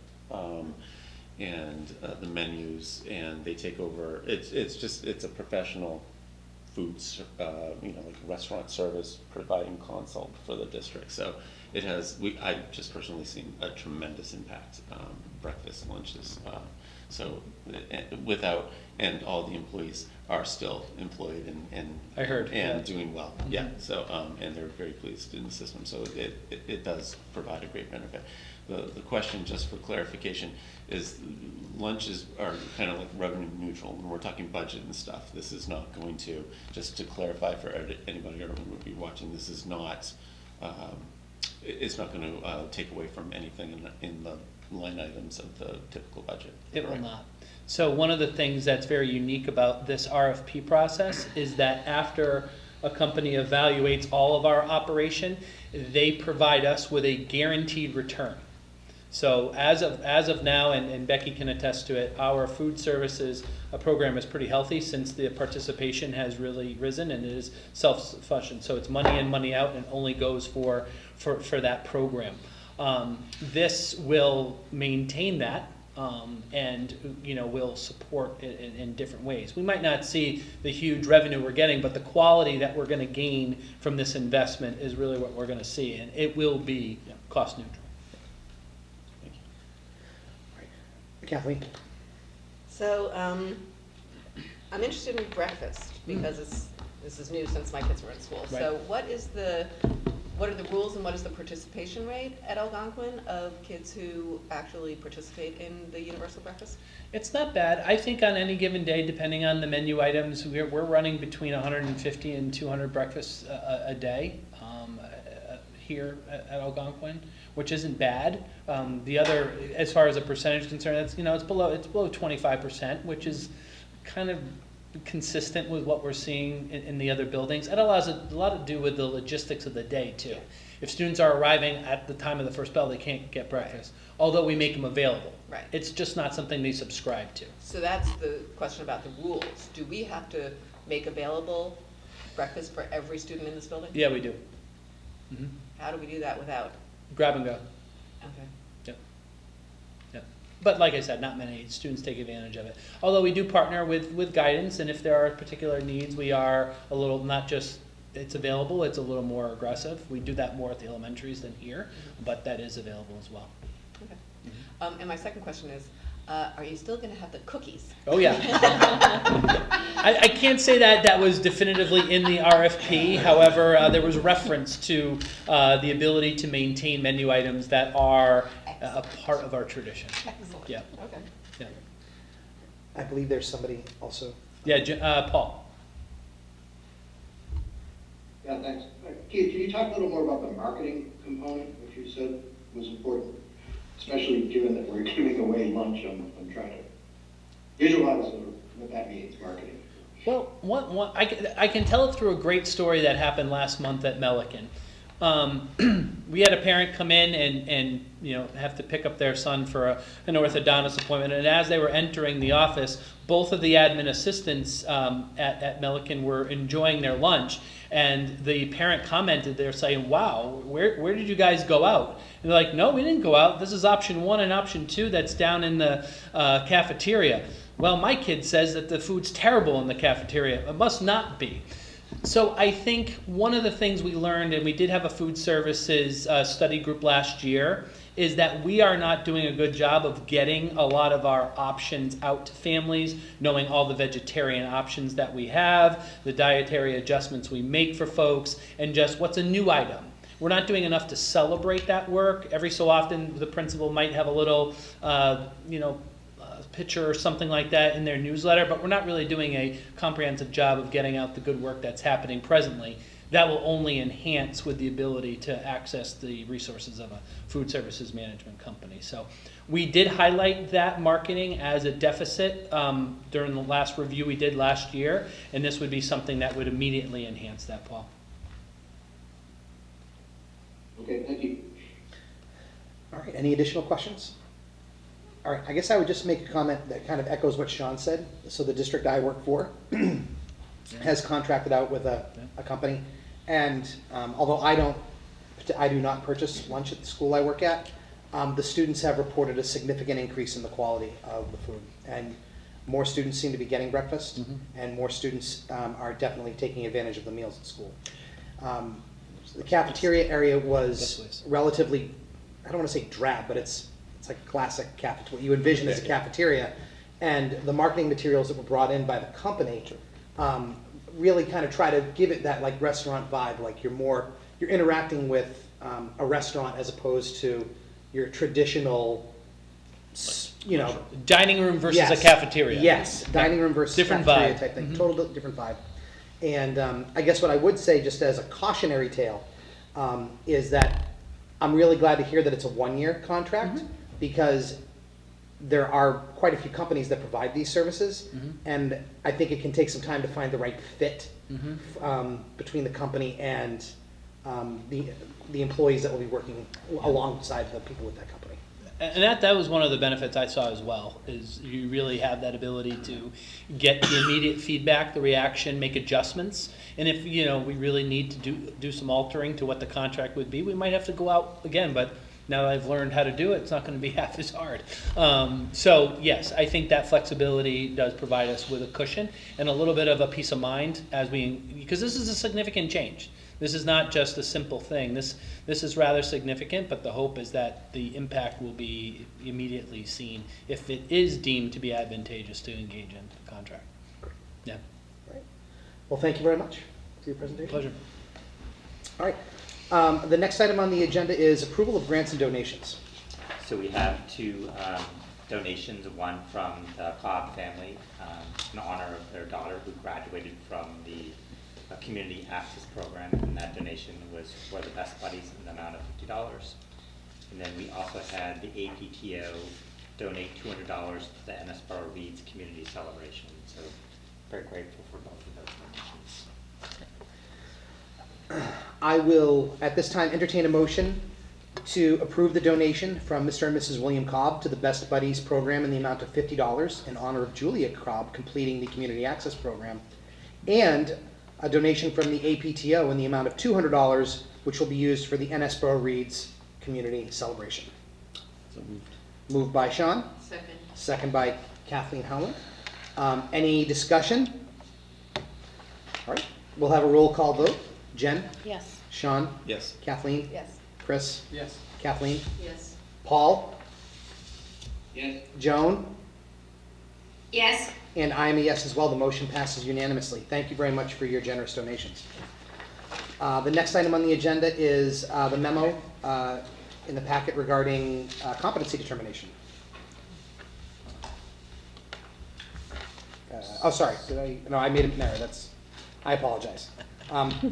And the menus, and they take over, it's a professional foods, like restaurant service providing consult for the district. So it has, I've just personally seen a tremendous impact, breakfast, lunches. So and all the employees are still employed and I heard, and yeah. doing well. Mm-hmm. Yeah. So and they're very pleased in the system. So it does provide a great benefit. The question, just for clarification, is lunches are kind of like revenue neutral when we're talking budget and stuff. This is not going to, just to clarify for anybody who would be watching, this is not, it's not going to take away from anything in the line items of the typical budget. It will not. So one of the things that's very unique about this RFP process is that after a company evaluates all of our operation, they provide us with a guaranteed return. So as of now, and Becky can attest to it, our food services program is pretty healthy since the participation has really risen, and it is self-sufficient. So it's money in, money out, and only goes for that program. This will maintain that, and will support it in different ways. We might not see the huge revenue we're getting, but the quality that we're going to gain from this investment is really what we're going to see, and it will be cost neutral. Kathleen? So I'm interested in breakfast because this is new since my kids were in school. Right. So what are the rules and what is the participation rate at Algonquin of kids who actually participate in the universal breakfast? It's not bad. I think on any given day, depending on the menu items, we're running between 150 and 200 breakfasts a day here at Algonquin, which isn't bad. The other, as far as a percentage is concerned, it's below 25%, which is kind of consistent with what we're seeing in the other buildings. It allows a lot to do with the logistics of the day too. If students are arriving at the time of the first bell, they can't get breakfast, although we make them available. Right. It's just not something they subscribe to. So that's the question about the rules. Do we have to make available breakfast for every student in this building? Yeah, we do. Mm-hmm. How do we do that without? Grab and go. Okay. Yep. Yep. But like I said, not many students take advantage of it. Although we do partner with guidance, and if there are particular needs, we are a little, not just it's available, it's a little more aggressive. We do that more at the elementaries than here, but that is available as well. Okay. And my second question is, are you still going to have the cookies? Oh yeah. I can't say that was definitively in the RFP. However, there was reference to the ability to maintain menu items that are a part of our tradition. Excellent. Yeah. Okay. Yeah. I believe there's somebody also. Yeah, Paul. Yeah, thanks. Keith, can you talk a little more about the marketing component, which you said was important? especially given that we're giving away lunch. I'm trying to visualize what that means, marketing. Well, I can tell it through a great story that happened last month at Melican. We had a parent come in and have to pick up their son for an orthodontist appointment, and as they were entering the office, both of the admin assistants at Melican were enjoying their lunch, and the parent commented, they're saying, "Wow, where did you guys go out?" And they're like, "No, we didn't go out. This is option 1 and option 2 that's down in the cafeteria." Well, my kid says that the food's terrible in the cafeteria. It must not be. So I think one of the things we learned, and we did have a food services study group last year, is that we are not doing a good job of getting a lot of our options out to families, knowing all the vegetarian options that we have, the dietary adjustments we make for folks, and just what's a new item. We're not doing enough to celebrate that work. Every so often the principal might have a little, picture or something like that in their newsletter, but we're not really doing a comprehensive job of getting out the good work that's happening presently. That will only enhance with the ability to access the resources of a food services management company. So we did highlight that marketing as a deficit during the last review we did last year, and this would be something that would immediately enhance that, Paul. Okay, thank you. All right, any additional questions? All right, I guess I would just make a comment that kind of echoes what Sean said. So the district I work for has contracted out with a company, and although I do not purchase lunch at the school I work at, the students have reported a significant increase in the quality of the food, and more students seem to be getting breakfast, and more students are definitely taking advantage of the meals at school. The cafeteria area was relatively, I don't want to say drab, but it's like a classic cafeteria, what you envision as a cafeteria, and the marketing materials that were brought in by the company really kind of try to give it that like restaurant vibe, like you're interacting with a restaurant as opposed to your traditional, dining room versus a cafeteria. Yes, dining room versus different cafeteria vibe. type thing, total different vibe. And I guess what I would say, just as a cautionary tale, is that I'm really glad to hear that it's a 1-year contract, because there are quite a few companies that provide these services, and I think it can take some time to find the right fit between the company and the employees that will be working alongside the people with that company. And that was one of the benefits I saw as well, is you really have that ability to get the immediate feedback, the reaction, make adjustments. And if we really need to do some altering to what the contract would be, we might have to go out again, but now that I've learned how to do it, it's not going to be half as hard. So yes, I think that flexibility does provide us with a cushion and a little bit of a peace of mind because this is a significant change. This is not just a simple thing. This is rather significant, but the hope is that the impact will be immediately seen if it is deemed to be advantageous to engage in the contract. Yeah. All right. Well, thank you very much for your presentation. Pleasure. All right. The next item on the agenda is approval of grants and donations. So we have 2 donations, one from the Cobb family in honor of their daughter who graduated from the Community Access Program, and that donation was for the Best Buddies in the amount of $50. And then we also had the APTO donate $200 to the Ennisboro Reads Community Celebration. So very grateful for both of those donations. I will, at this time, entertain a motion to approve the donation from Mr. and Mrs. William Cobb to the Best Buddies program in the amount of $50 in honor of Julia Cobb completing the Community Access Program, and a donation from the APTO in the amount of $200, which will be used for the Ennisboro Reads Community Celebration. So moved. Moved by Sean. Second. Second by Kathleen Howland. Any discussion? All right, we'll have a roll call vote. Jen? Yes. Sean? Yes. Kathleen? Yes. Chris? Yes. Kathleen? Yes. Paul? Yes. Joan? Yes. And I am a yes as well. The motion passes unanimously. Thank you very much for your generous donations. The next item on the agenda is the memo in the packet regarding competency determination. Oh, sorry. No, I made an error. I apologize.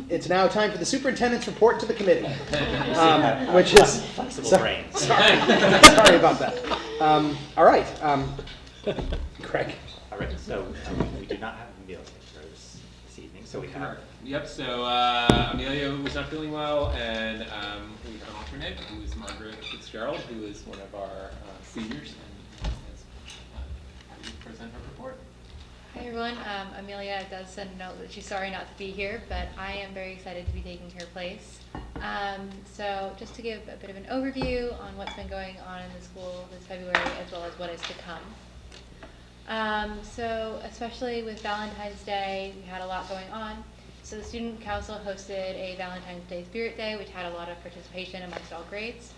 It's now time for the superintendent's report to the committee, which is Flexible brain. Sorry, sorry about that. All right, Craig. All right, so we do not have Amelia for this evening, so we have. Yep, so Amelia was not feeling well, and we have an alternate, who is Margaret Fitzgerald, who is one of our seniors, and has happy to present her report. Hi everyone, Amelia does send a note that she's sorry not to be here, but I am very excited to be taking her place. So just to give a bit of an overview on what's been going on in the school this February, as well as what is to come. So especially with Valentine's Day, we had a lot going on. So the Student Council hosted a Valentine's Day Spirit Day, which had a lot of participation amongst all grades.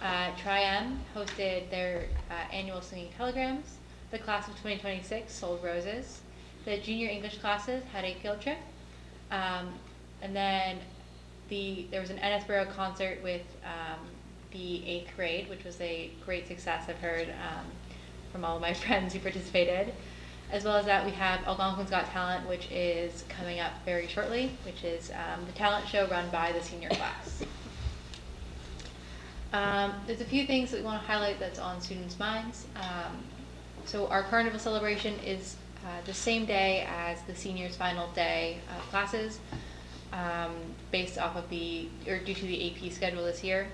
Tri-M hosted their annual singing telegrams. The class of 2026 sold roses. The junior English classes had a field trip. And then there was an Ennisboro concert with the 8th grade, which was a great success, I've heard from all of my friends who participated. As well as that, we have Algonquin's Got Talent, which is coming up very shortly, which is the talent show run by the senior class. There's a few things that we want to highlight that's on students' minds. So our carnival celebration is the same day as the seniors' final day of classes, based off of due to the AP schedule this year.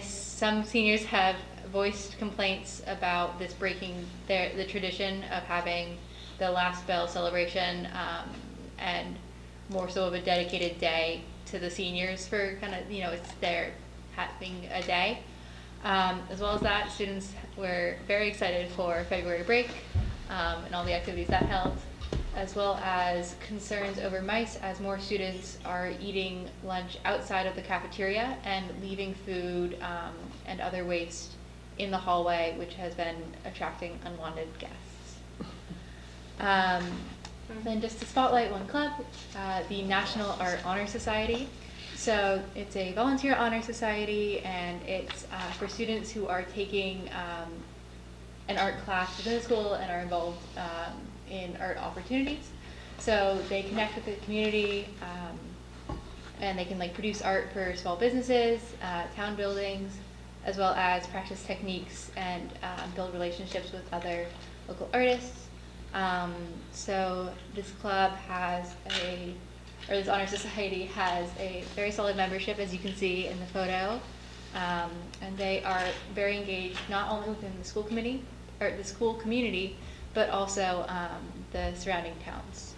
Some seniors have voiced complaints about this breaking the tradition of having the last bell celebration and more so of a dedicated day to the seniors for kind of, it's their having a day. As well as that, students were very excited for February break and all the activities that held, as well as concerns over mice as more students are eating lunch outside of the cafeteria and leaving food and other waste in the hallway, which has been attracting unwanted guests. Then just to spotlight one club, the National Art Honor Society. So it's a volunteer honor society, and it's for students who are taking an art class within the school and are involved in art opportunities. So they connect with the community, and they can produce art for small businesses, town buildings, as well as practice techniques and build relationships with other local artists. So this club this honor society has a very solid membership, as you can see in the photo, and they are very engaged not only within the school committee or the school community, but also the surrounding towns.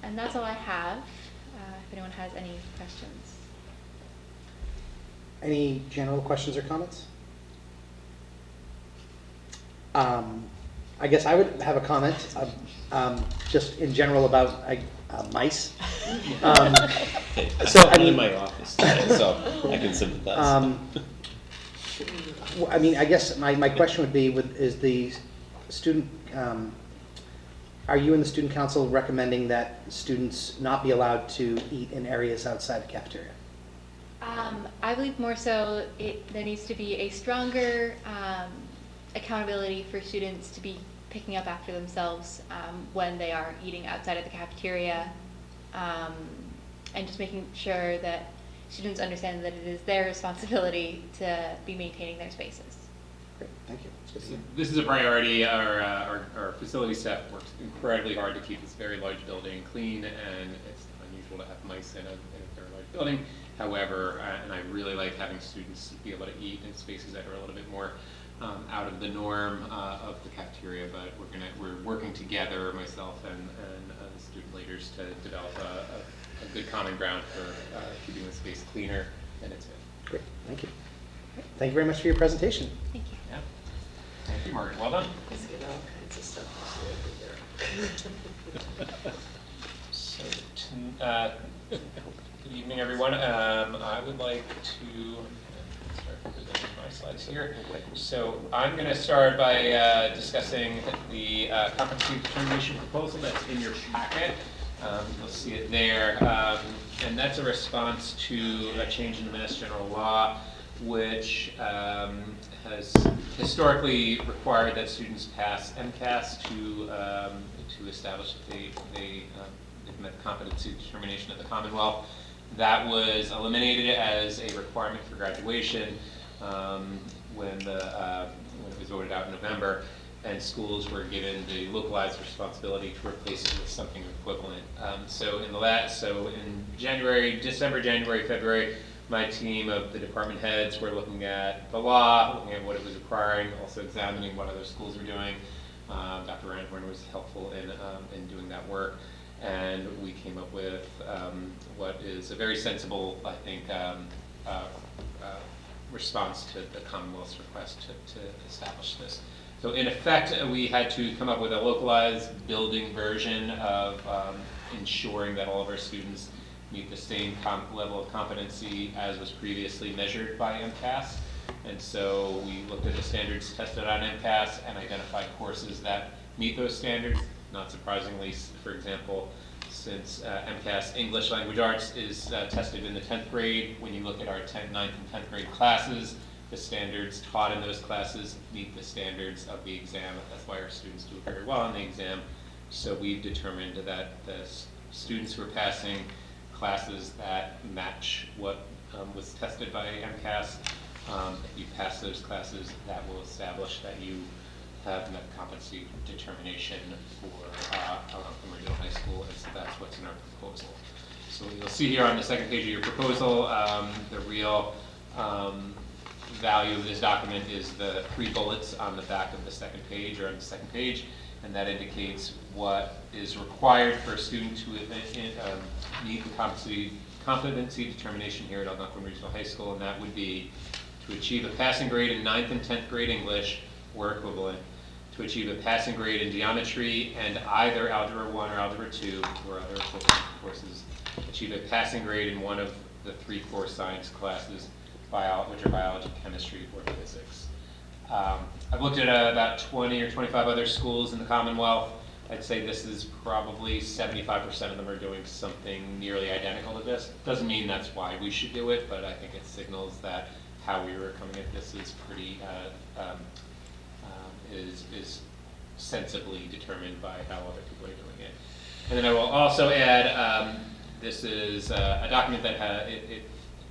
And that's all I have. If anyone has any questions. Any general questions or comments? I guess I would have a comment, just in general about mice. So I'm in my office today, so I can sympathize. I mean, I guess my question would be: is the student? Are you and the student council recommending that students not be allowed to eat in areas outside the cafeteria? I believe more so there needs to be a stronger accountability for students to be picking up after themselves when they are eating outside of the cafeteria, and just making sure that students understand that it is their responsibility to be maintaining their spaces. Great, thank you. So this is a priority. Our facility staff works incredibly hard to keep this very large building clean, and it's unusual to have mice in a very large building. However, and I really like having students be able to eat in spaces that are a little bit more out of the norm of the cafeteria, but we're working together, myself and the student leaders, to develop a good common ground for keeping the space cleaner than it's been. Great, thank you. Thank you very much for your presentation. Thank you. Yeah. Thank you, Margaret. Well done. Let's get all kinds of stuff So, good evening, everyone. I would like to start presenting my slides here. So I'm going to start by discussing the competency determination proposal that's in your packet. You'll see it there. And that's a response to a change in the Mass General Law, which has historically required that students pass MCAS to establish that they've met competency determination at the Commonwealth. That was eliminated as a requirement for graduation when it was voted out in November, and schools were given the localized responsibility to replace it with something equivalent. So in December, January, February, my team of the department heads were looking at the law, looking at what it was requiring, also examining what other schools were doing. Dr. Ranhorn was helpful in doing that work, and we came up with what is a very sensible, I think, response to the Commonwealth's request to establish this. So in effect, we had to come up with a localized building version of ensuring that all of our students meet the same level of competency as was previously measured by MCAS. And so we looked at the standards tested on MCAS and identified courses that meet those standards. Not surprisingly, for example, since MCAS English Language Arts is tested in the 10th grade, when you look at our 9th and 10th grade classes, the standards taught in those classes meet the standards of the exam. That's why our students do very well on the exam. So we've determined that the students who are passing classes that match what was tested by MCAS, if you pass those classes, that will establish that you have met competency determination for Algonquin Regional High School, and so that's what's in our proposal. So you'll see here on the second page of your proposal, the real value of this document is the 3 bullets on the back of the second page, or on the second page, and that indicates what is required for a student to meet the competency determination here at Algonquin Regional High School, and that would be to achieve a passing grade in 9th and 10th grade English or equivalent, to achieve a passing grade in geometry and either Algebra 1 or Algebra 2 or other equivalent courses, achieve a passing grade in one of the 3 core science classes, which are biology, chemistry, or physics. I've looked at about 20 or 25 other schools in the Commonwealth. I'd say this is probably 75% of them are doing something nearly identical to this. Doesn't mean that's why we should do it, but I think it signals that how we were coming at this is pretty is sensibly determined by how other people are doing it. And then I will also add, this is a document that it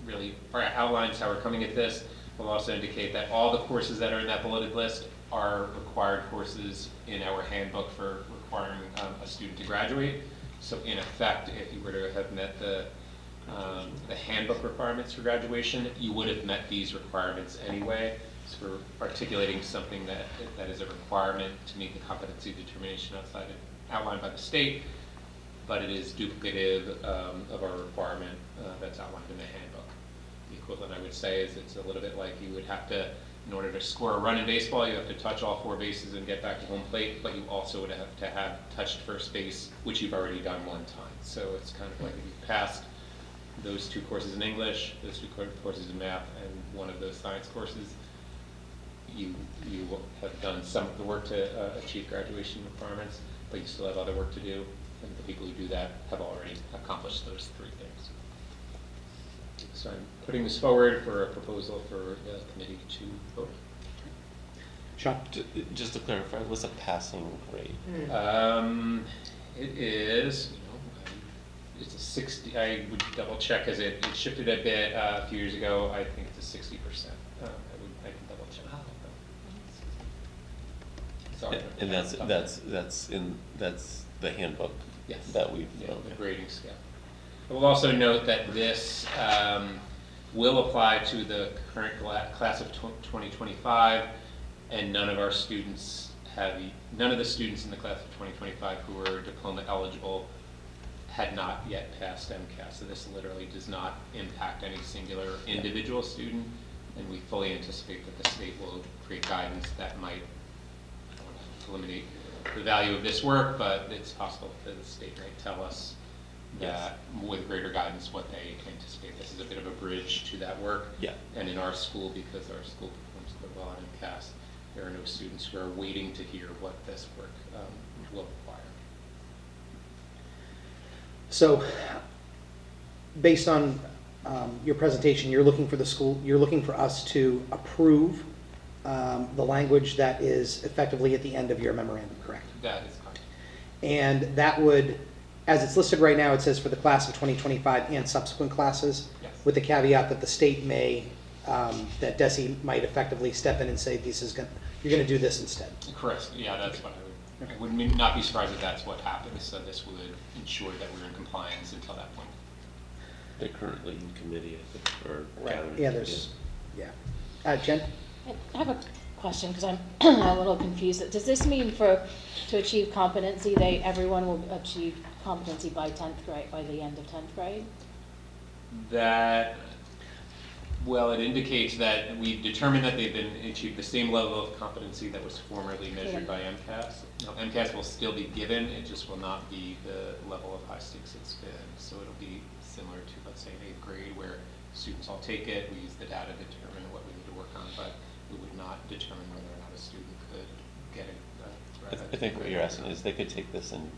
really outlines how we're coming at this. We'll also indicate that all the courses that are in that bulleted list are required courses in our handbook for requiring a student to graduate. So in effect, if you were to have met the handbook requirements for graduation, you would have met these requirements anyway. So we're articulating something that is a requirement to meet the competency determination outlined by the state, but it is duplicative of our requirement that's outlined in the handbook. The equivalent, I would say, is it's a little bit like you would have to, in order to score a run in baseball, you have to touch all 4 bases and get back to home plate, but you also would have to have touched first base, which you've already done 1 time. So it's kind of like if you passed those 2 courses in English, those 2 courses in math, and 1 of those science courses, you have done some of the work to achieve graduation requirements, but you still have other work to do, and the people who do that have already accomplished those 3 things. So I'm putting this forward for a proposal for the committee to vote. Sean? Just to clarify, what's a passing grade? It is, it's a 60, I would double check, because it shifted a bit a few years ago. I think it's a 60%. I can double check. Sorry. And that's the handbook. Yes. That we've the grading scale. I will also note that this will apply to the current class of 2025, and none of the students in the class of 2025 who are diploma eligible had not yet passed MCAS. So this literally does not impact any singular individual student, and we fully anticipate that the state will create guidance that might, I don't want to eliminate the value of this work, but it's possible that the state might tell us that with greater guidance what they anticipate. This is a bit of a bridge to that work. Yeah. And in our school, because our school performs quite well on MCAS, there are no students who are waiting to hear what this work will require. So, based on your presentation, you're looking for us to approve the language that is effectively at the end of your memorandum, correct? That is correct. And that would As it's listed right now, it says for the class of 2025 and subsequent classes, Yes. with the caveat that the state may, that DESI might effectively step in and say, you're gonna do this instead. Correct, yeah, that's what I would not be surprised if that's what happens, so this would ensure that we're in compliance until that point. They're currently in committee, I think, or Right. gathering. Yeah, there's, yeah. Jen? I have a question, because I'm a little confused. Does this mean to achieve competency, everyone will achieve competency by 10th grade, by the end of 10th grade? That, well, it indicates that we've determined that they've achieved the same level of competency that was formerly measured by MCAS. Now, MCAS will still be given, it just will not be the level of high stakes it's been. So it'll be similar to, let's say, 8th grade, where students all take it, we use the data to determine what we need to work on, but we would not determine whether or not a student could get it. I think what you're asking is they could take this in,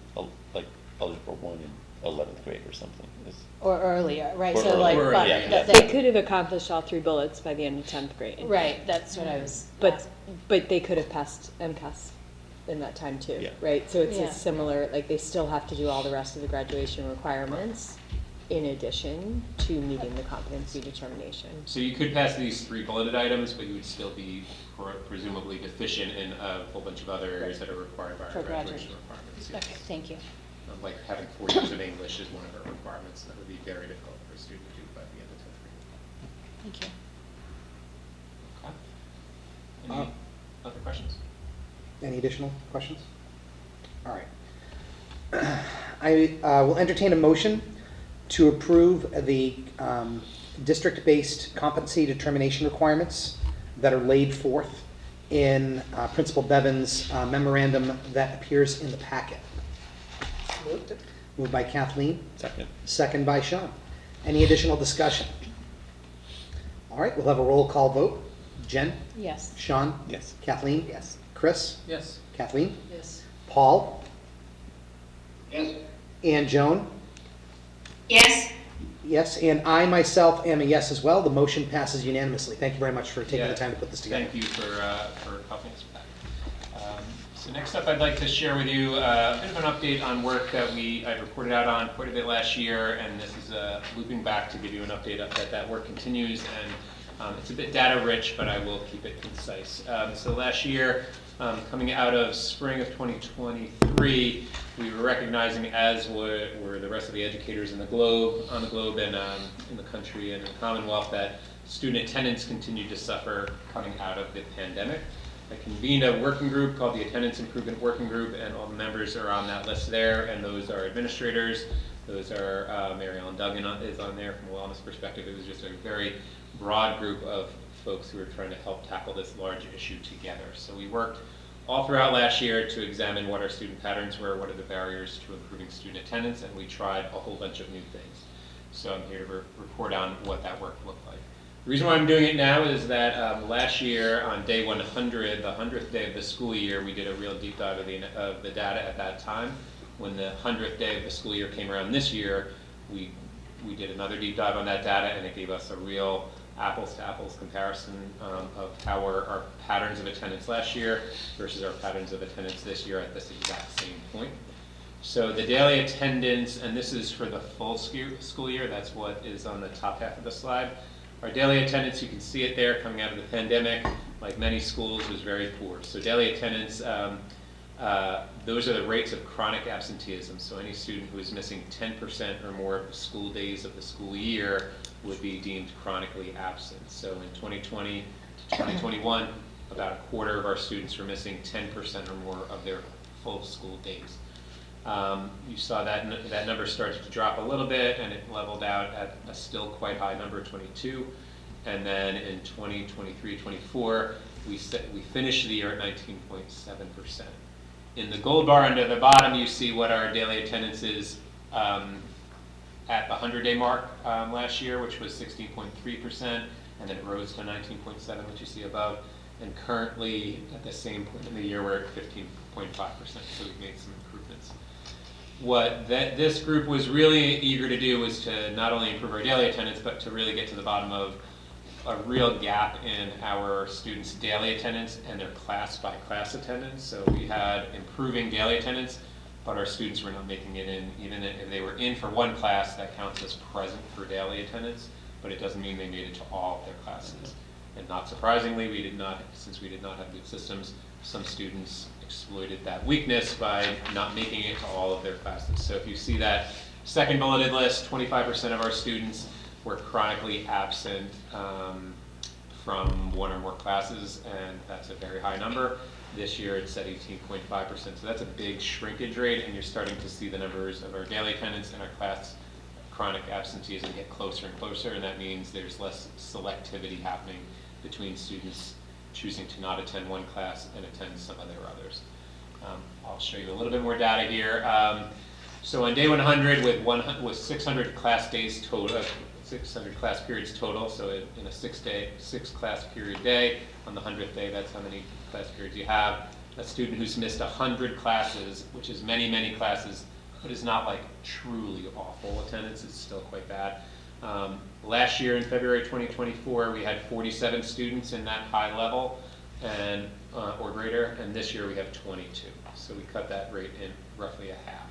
like, Algebra 1 in 11th grade or something. Or earlier, right? Or So like, earlier, but yeah. They could have accomplished all 3 bullets by the end of 10th grade. Right, that's what I was. But they could have passed MCAS in that time too, Yeah. right? So it's Yeah. a similar, like they still have to do all the rest of the graduation requirements in addition to meeting the competency determination. So you could pass these 3 bulleted items, but you would still be presumably deficient in a whole bunch of other areas that are required by our For graduation graduation. requirements. Okay, Yes. thank you. Like having 4 years of English is one of our requirements, and that would be very difficult for a student to do by the end of 10th grade. Thank you. Okay. Any other questions? Any additional questions? All right. I will entertain a motion to approve the district-based competency determination requirements that are laid forth in Principal Bevan's memorandum that appears in the packet. Moved by Kathleen, Second. second by Sean. Any additional discussion? All right, we'll have a roll call vote. Jen? Yes. Sean? Yes. Kathleen? Yes. Chris? Yes. Kathleen? Yes. Paul? Yes. And Joan? Yes. Yes, and I myself am a yes as well. The motion passes unanimously. Thank you very much for taking Yeah. the time to put this together. Thank you for helping us with that. So next up, I'd like to share with you a bit of an update on work that I reported out on quite a bit last year, and this is looping back to give you an update that work continues, and it's a bit data rich, but I will keep it concise. So last year, coming out of spring of 2023, we were recognizing, as were the rest of the educators on the globe and in the country and in the Commonwealth, that student attendance continued to suffer coming out of the pandemic. I convened a working group called the Attendance Improvement Working Group, and all the members are on that list there, and those are administrators. Those are, Mary Ellen Duggan is on there from a wellness perspective. It was just a very broad group of folks who were trying to help tackle this large issue together. So we worked all throughout last year to examine what our student patterns were, what are the barriers to improving student attendance, and we tried a whole bunch of new things. So I'm here to report on what that work looked like. The reason why I'm doing it now is that last year on day 100, the 100th day of the school year, we did a real deep dive of the data at that time. When the 100th day of the school year came around this year, we did another deep dive on that data, and it gave us a real apples-to-apples comparison of how were our patterns of attendance last year versus our patterns of attendance this year at this exact same point. So the daily attendance, and this is for the full school year, that's what is on the top half of the slide. Our daily attendance, you can see it there coming out of the pandemic, like many schools, was very poor. So daily attendance, those are the rates of chronic absenteeism. So any student who is missing 10% or more of the school days of the school year would be deemed chronically absent. So in 2020 to 2021, about a quarter of our students were missing 10% or more of their full school days. You saw that number started to drop a little bit, and it leveled out at a still quite high number, 22. And then in 2023-24, we finished the year at 19.7%. In the gold bar under the bottom, you see what our daily attendance is at the 100-day mark last year, which was 16.3%, and then it rose to 19.7%, which you see above. And currently, at the same point in the year, we're at 15.5%, so we've made some improvements. What this group was really eager to do was to not only improve our daily attendance, but to really get to the bottom of a real gap in our students' daily attendance and their class-by-class attendance. So we had improving daily attendance, but our students were not making it in. Even if they were in for one class, that counts as present for daily attendance, but it doesn't mean they made it to all of their classes. And not surprisingly, since we did not have good systems, some students exploited that weakness by not making it to all of their classes. So if you see that second bulleted list, 25% of our students were chronically absent from one or more classes, and that's a very high number. This year it's at 18.5%, so that's a big shrinkage rate, and you're starting to see the numbers of our daily attendance and our class chronic absenteeism get closer and closer, and that means there's less selectivity happening between students choosing to not attend one class and attend some of their others. I'll show you a little bit more data here. So on day 100 with 600 class days total, 600 class periods total, so in a 6 class period day, on the 100th day, that's how many class periods you have. A student who's missed 100 classes, which is many, many classes, but is not like truly awful attendance, it's still quite bad. Last year in February 2024, we had 47 students in that high level and or greater, and this year we have 22. So we cut that rate in roughly a half.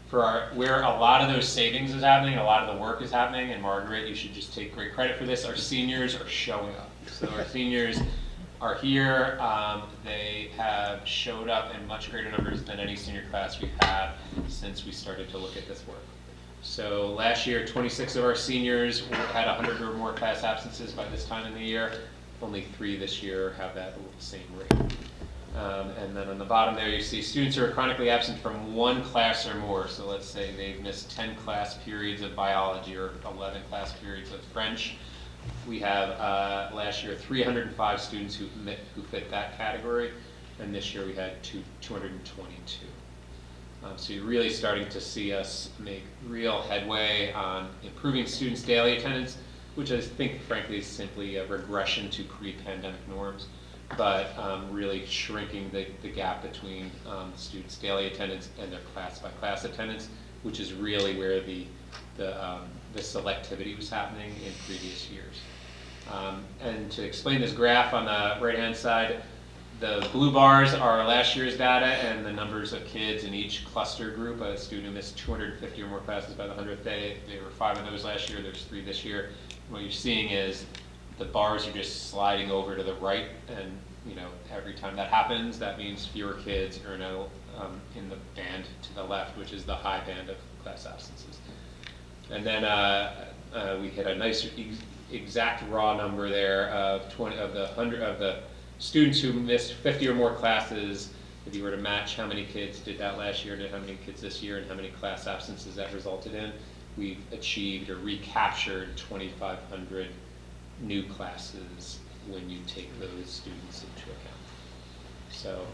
For where a lot of those savings is happening, a lot of the work is happening, and Margaret, you should just take great credit for this, our seniors are showing up. So our seniors are here. They have showed up in much greater numbers than any senior class we've had since we started to look at this work. So last year, 26 of our seniors had 100 or more class absences by this time in the year. Only 3 this year have that same rate. And then on the bottom there, you see students who are chronically absent from one class or more. So let's say they've missed 10 class periods of biology or 11 class periods of French. We have last year 305 students who fit that category, and this year we had 222. So you're really starting to see us make real headway on improving students' daily attendance, which I think, frankly, is simply a regression to pre-pandemic norms, but really shrinking the gap between students' daily attendance and their class-by-class attendance, which is really where the selectivity was happening in previous years. And to explain this graph on the right-hand side, the blue bars are last year's data and the numbers of kids in each cluster group. A student who missed 250 or more classes by the 100th day, there were 5 of those last year, there's 3 this year. What you're seeing is the bars are just sliding over to the right, and every time that happens, that means fewer kids are now in the band to the left, which is the high band of class absences. And then we hit a nice exact raw number there of 20 of the students who missed 50 or more classes. If you were to match how many kids did that last year to how many kids this year and how many class absences that resulted in, we've achieved or recaptured 2,500 new classes when you take those students into account. So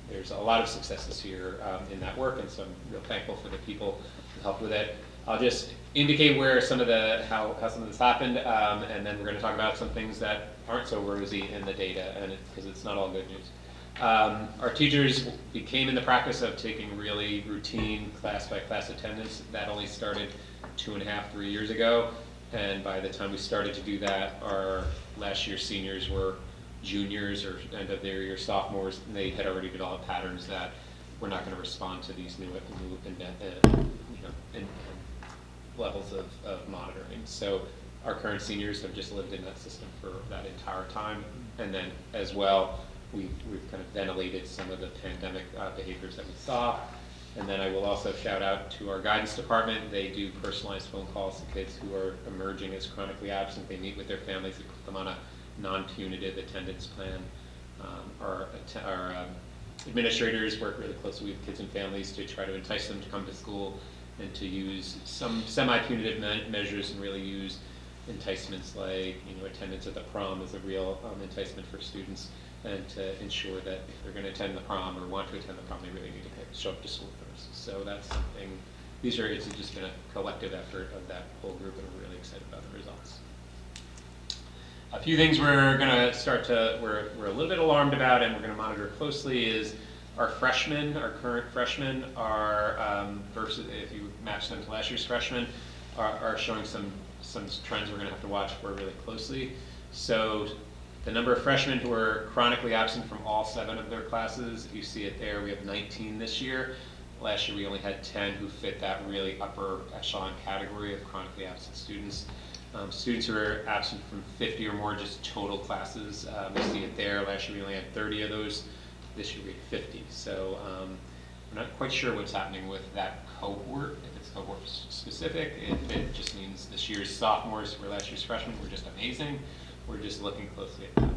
there's a lot of success this year in that work, and so I'm real thankful for the people who helped with it. I'll just indicate where some of how some of this happened, and then we're going to talk about some things that aren't so rosy in the data, and because it's not all good news. Our teachers became in the practice of taking really routine class-by-class attendance. That only started 2.5, 3 years ago, and by the time we started to do that, our last year's seniors were juniors or end of their year sophomores, and they had already developed patterns that we're not going to respond to these new levels of monitoring. So our current seniors have just lived in that system for that entire time, and then as well, we've kind of ventilated some of the pandemic behaviors that we saw. And then I will also shout out to our guidance department. They do personalized phone calls to kids who are emerging as chronically absent. They meet with their families, they put them on a non-punitive attendance plan. Our administrators work really closely with kids and families to try to entice them to come to school and to use some semi-punitive measures and really use enticements like attendance at the prom is a real enticement for students, and to ensure that if they're going to attend the prom or want to attend the prom, they really need to show up to school first. So that's something, it's just been a collective effort of that whole group, and we're really excited about the results. A few things we're going to we're a little bit alarmed about and we're going to monitor closely is our freshmen, our current freshmen are, versus if you match them to last year's freshmen, are showing some trends we're going to have to watch for really closely. So the number of freshmen who are chronically absent from all 7 of their classes, you see it there, we have 19 this year. Last year, we only had 10 who fit that really upper echelon category of chronically absent students. Students who are absent from 50 or more, just total classes, we see it there. Last year, we only had 30 of those. This year, we had 50. So we're not quite sure what's happening with that cohort, if it's cohort specific, if it just means this year's sophomores were last year's freshmen were just amazing. We're just looking closely at that.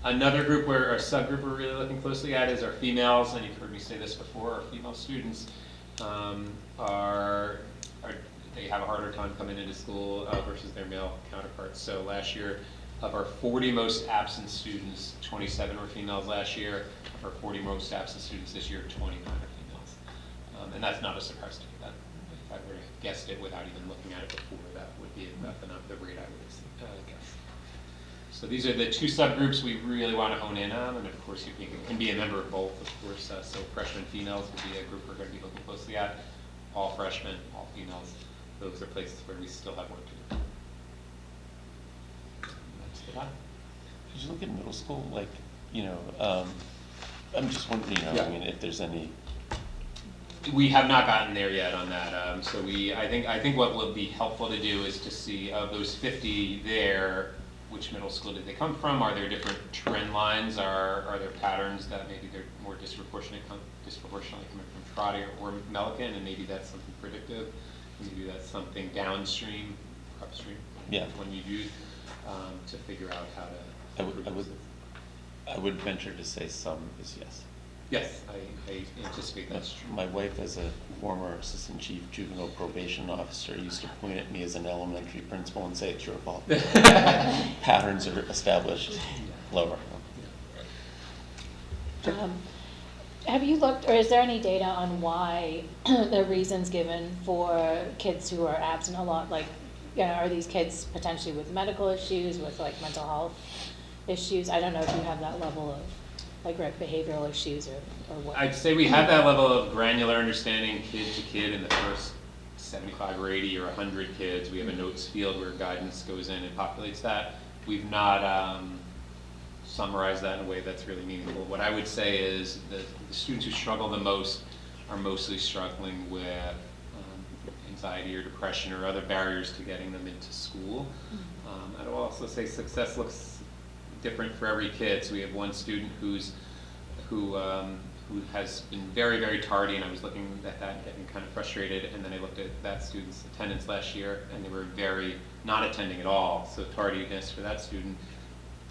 Another group where our subgroup we're really looking closely at is our females, and you've heard me say this before, our female students they have a harder time coming into school versus their male counterparts. So last year, of our 40 most absent students, 27 were females last year. Of our 40 most absent students this year, 29 are females. And that's not a surprise to me. That, if I were to have guessed it without even looking at it before, that would be about the rate I would guess. So these are the two subgroups we really want to hone in on, and of course you can be a member of both, of course. So freshmen females will be a group we're going to be looking closely at. All freshmen, all females, those are places where we still have work to do. That's the time. Did you look at middle school, like, you know, I'm just wondering, you know, Yeah. I mean, if there's any. We have not gotten there yet on that. So I think what will be helpful to do is to see of those 50 there, which middle school did they come from? Are there different trend lines? Are there patterns that maybe they're more disproportionately coming from Trotty or Millikan, and maybe that's something predictive? Maybe that's something downstream, upstream. Yeah. When you do to figure out how to. I would venture to say some is yes. Yes, I anticipate that's true. My wife, as a former assistant chief juvenile probation officer, used to point at me as an elementary principal and say, it's your fault. Patterns are established lower. Have you looked, or is there any data on why the reasons given for kids who are absent a lot, like, you know, are these kids potentially with medical issues, with like mental health issues? I don't know if you have that level of like behavioral issues or what. I'd say we have that level of granular understanding kid to kid in the first 75 or 80 or 100 kids. We have a notes field where guidance goes in and populates that. We've not summarized that in a way that's really meaningful. What I would say is that the students who struggle the most are mostly struggling with anxiety or depression or other barriers to getting them into school. I'd also say success looks different for every kid. So we have one student who has been very, very tardy, and I was looking at that and getting kind of frustrated, and then I looked at that student's attendance last year, and they were very not attending at all. So tardiness for that student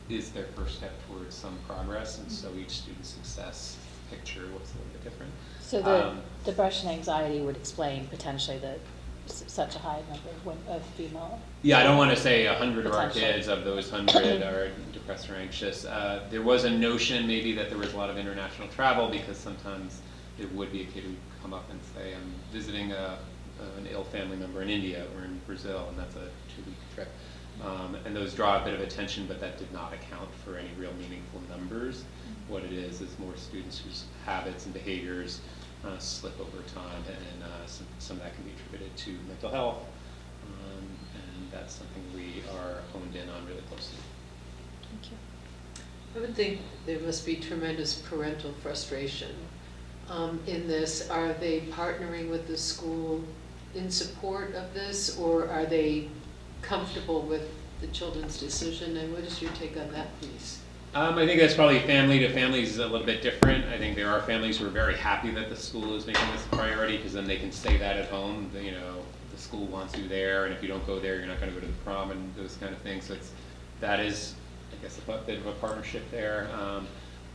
is their first step towards some progress, and so each student's success picture looks a little bit different. So the depression, anxiety would explain potentially that such a high number of female. Yeah, I don't want to say 100 of our Potentially. kids, of those 100 are depressed or anxious. There was a notion maybe that there was a lot of international travel, because sometimes there would be a kid who would come up and say, I'm visiting an ill family member in India or in Brazil, and that's a 2-week trip. And those draw a bit of attention, but that did not account for any real meaningful numbers. What it is more students whose habits and behaviors slip over time, and some of that can be attributed to mental health, and that's something we are honed in on really closely. Thank you. I would think there must be tremendous parental frustration in this. Are they partnering with the school in support of this, or are they comfortable with the children's decision? And what is your take on that piece? I think that's probably family to family is a little bit different. I think there are families who are very happy that the school is making this a priority, because then they can say that at home. You know, the school wants you there, and if you don't go there, you're not going to go to the prom and those kind of things. So that is, I guess, a bit of a partnership there.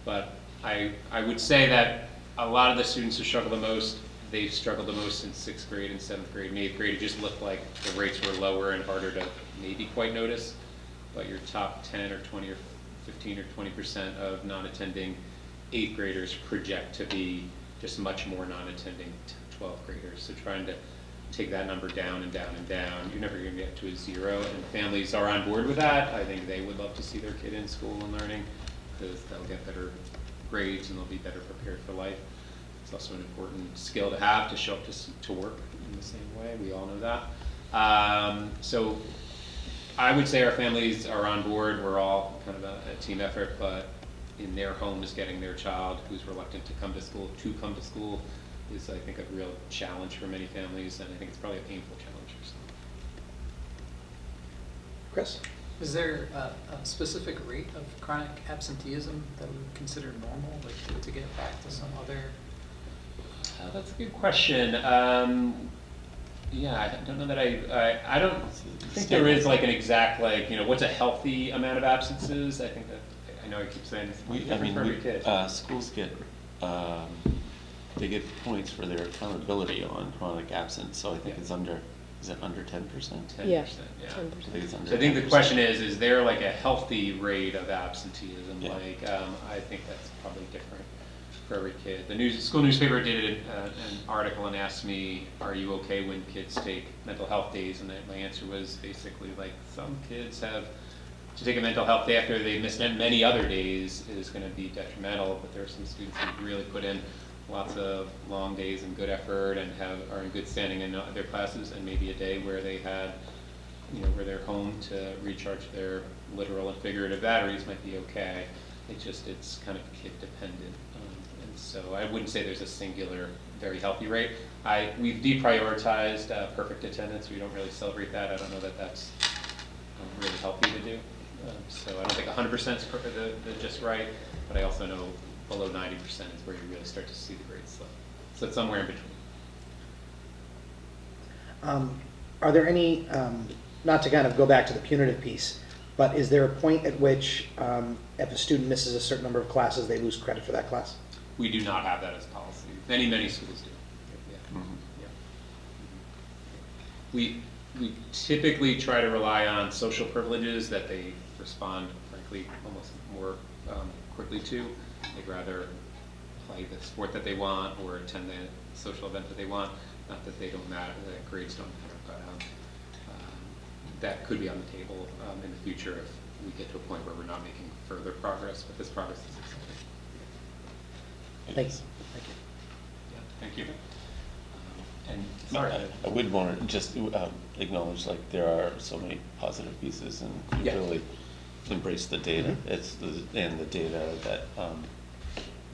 But I would say that a lot of the students who struggle the most, they struggled the most in 6th grade and 7th grade and 8th grade. It just looked like the rates were lower and harder to maybe quite notice. But your top 10 or 20 or 15 or 20% of non-attending 8th graders project to be just much more non-attending 12th graders. So trying to take that number down and down and down, you're never going to get to a 0. And families are on board with that. I think they would love to see their kid in school and learning, because they'll get better grades and they'll be better prepared for life. It's also an important skill to have, to show up to work in the same way. We all know that. So I would say our families are on board. We're all kind of a team effort, but in their homes, getting their child who's reluctant to come to school is, I think, a real challenge for many families, and I think it's probably a painful challenge for some. Chris? Is there a specific rate of chronic absenteeism that we would consider normal, like to get back to some other? That's a good question. Yeah, I don't know that I don't think there is like an exact, like, you know, what's a healthy amount of absences. I think that, I know I keep saying it's different for every kid. Schools get, they get points for their accountability on chronic absence, so I think it's under, is it under 10%? 10%, yeah. 10%. I think it's under So I think the 10%. question is there like a healthy rate of absenteeism? Yeah. Like, I think that's probably different for every kid. The school newspaper did an article and asked me, are you okay when kids take mental health days? And my answer was basically like, some kids have, to take a mental health day after they've missed many other days is going to be detrimental, but there are some students who really put in lots of long days and good effort and are in good standing in their classes, and maybe a day where they had, you know, where they're home to recharge their literal and figurative batteries might be okay. It's kind of kid dependent. And so I wouldn't say there's a singular, very healthy rate. We've deprioritized perfect attendance. We don't really celebrate that. I don't know that that's really healthy to do. So I don't think 100% is just right, but I also know below 90% is where you really start to see the grades slow. So it's somewhere in between. Are there any, not to kind of go back to the punitive piece, but is there a point at which if a student misses a certain number of classes, they lose credit for that class? We do not have that as policy. Many schools do. Yeah. Mhm. Yeah. We typically try to rely on social privileges that they respond, frankly, almost more quickly to. They'd rather play the sport that they want or attend the social event that they want. Not that they don't matter, that grades don't matter, but that could be on the table in the future if we get to a point where we're not making further progress, but this progress is exciting. Thanks. Thank you. Yeah, thank you. And sorry. I would want to just acknowledge, like, there are so many positive pieces, and you really embrace the data. It's and the data that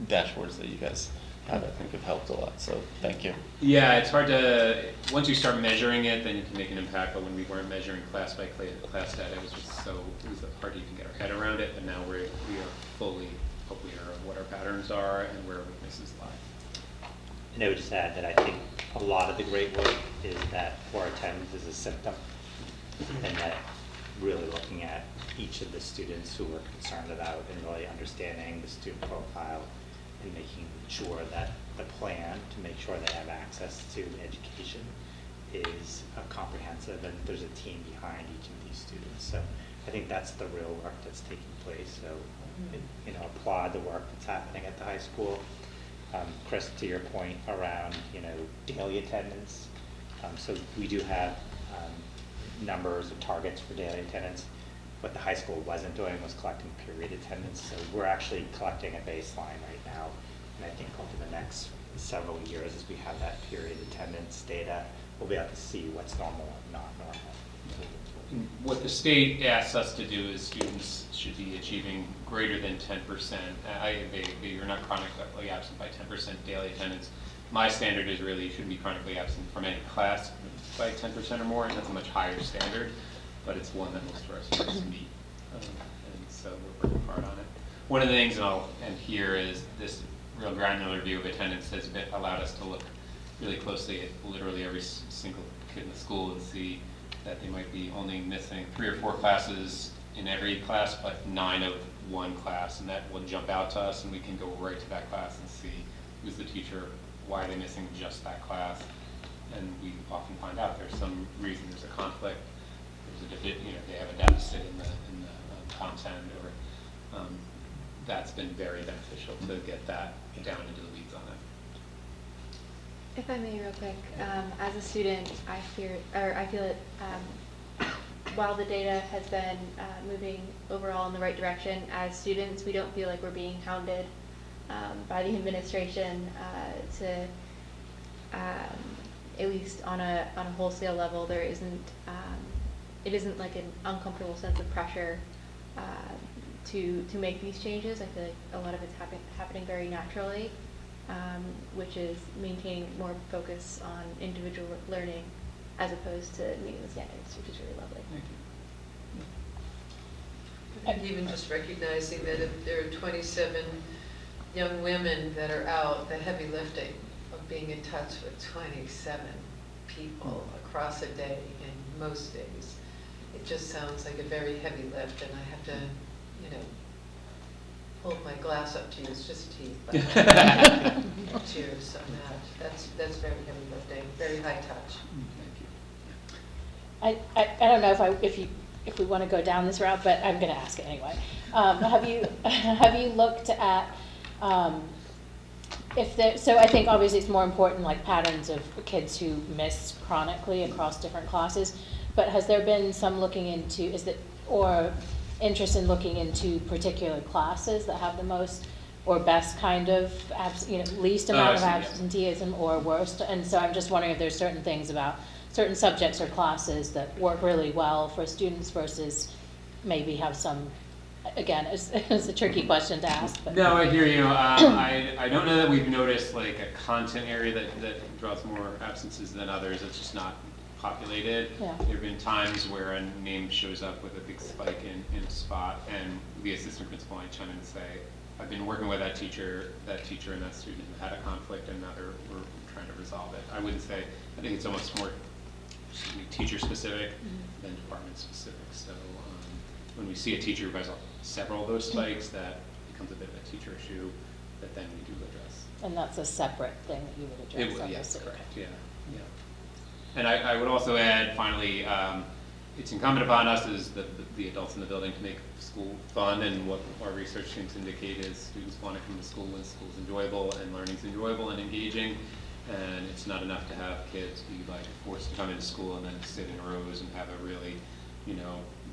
dashboards that you guys have, I think, have helped a lot. So thank you. Yeah, it's hard to, once you start measuring it, then you can make an impact. But when we weren't measuring class by class data, it was just it was hard to even get our head around it. But now we are fully aware of what our patterns are and where weaknesses lie. And I would just add that I think a lot of the great work is that poor attendance is a symptom, and that really looking at each of the students who we're concerned about and really understanding the student profile and making sure that the plan to make sure they have access to education is comprehensive, and there's a team behind each of these students. So I think that's the real work that's taking place. So, you know, applaud the work that's happening at the high school. Chris, to your point around, you know, daily attendance, so we do have numbers or targets for daily attendance. What the high school wasn't doing was collecting period attendance, so we're actually collecting a baseline right now, and I think over the next several years, as we have that period attendance data, we'll be able to see what's normal and not normal. What the state asks us to do is students should be achieving greater than 10%. You're not chronically absent by 10% daily attendance. My standard is really you shouldn't be chronically absent from any class by 10% or more, and that's a much higher standard, but it's one that most of our students meet. And so we're working hard on it. One of the things, and I'll end here, is this real granular view of attendance has allowed us to look really closely at literally every single kid in the school and see that they might be only missing 3 or 4 classes in every class, but 9 of one class, and that will jump out to us, and we can go right to that class and see who's the teacher, why are they missing just that class, and we often find out there's some reason, there's a conflict, there's a they have a deficit in the content, or that's been very beneficial to get that down into the weeds on it. If I may, real quick, as a student, I feel it. While the data has been moving overall in the right direction, as students, we don't feel like we're being hounded by the administration to, at least on a wholesale level, there isn't. It isn't like an uncomfortable sense of pressure to make these changes. I feel like a lot of it's happening very naturally. which is maintaining more focus on individual learning as opposed to meeting the standards, which is really lovely. And even just recognizing that if there are 27 young women that are out, the heavy lifting of being in touch with 27 people across a day and most days, it just sounds like a very heavy lift, and I have to, you know, hold my glass up to you, it's just tea, but cheers on that. That's very heavy lifting, very high touch. I don't know if we want to go down this route, but I'm going to ask it anyway. Have you looked at if there? So I think obviously it's more important, like patterns of kids who miss chronically across different classes. But has there been some looking into or interest in looking into particular classes that have the most or best kind of least amount of absenteeism or worst? And so I'm just wondering if there's certain things about certain subjects or classes that work really well for students versus maybe have some, again, it's a tricky question to ask. But. No, I hear you. I don't know that we've noticed like a content area that draws more absences than others. It's just not populated. Yeah. There have been times where a name shows up with a big spike in a spot, and the assistant principal might chime in and say, I've been working with that teacher and that student who had a conflict, and now we're trying to resolve it. I wouldn't say, I think it's almost more teacher specific than department specific. So when we see a teacher who has several of those spikes, that becomes a bit of a teacher issue that then we do address. And that's a separate thing that you would address? It would, yes, correct, yeah. And I would also add, finally, it's incumbent upon us as the adults in the building to make school fun, and what our research seems to indicate is students want to come to school when school's enjoyable and learning's enjoyable and engaging. And it's not enough to have kids be like forced to come into school and then sit in rows and have a really,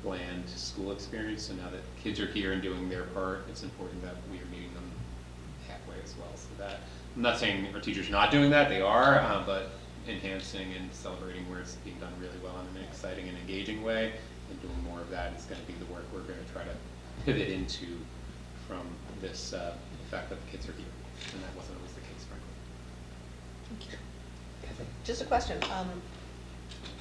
bland school experience. So now that kids are here and doing their part, it's important that we are meeting them halfway as well. So that, I'm not saying our teachers are not doing that, they are, but enhancing and celebrating where it's being done really well in an exciting and engaging way, and doing more of that is going to be the work we're going to try to pivot into from this fact that the kids are here. And that wasn't always the case, frankly. Just a question,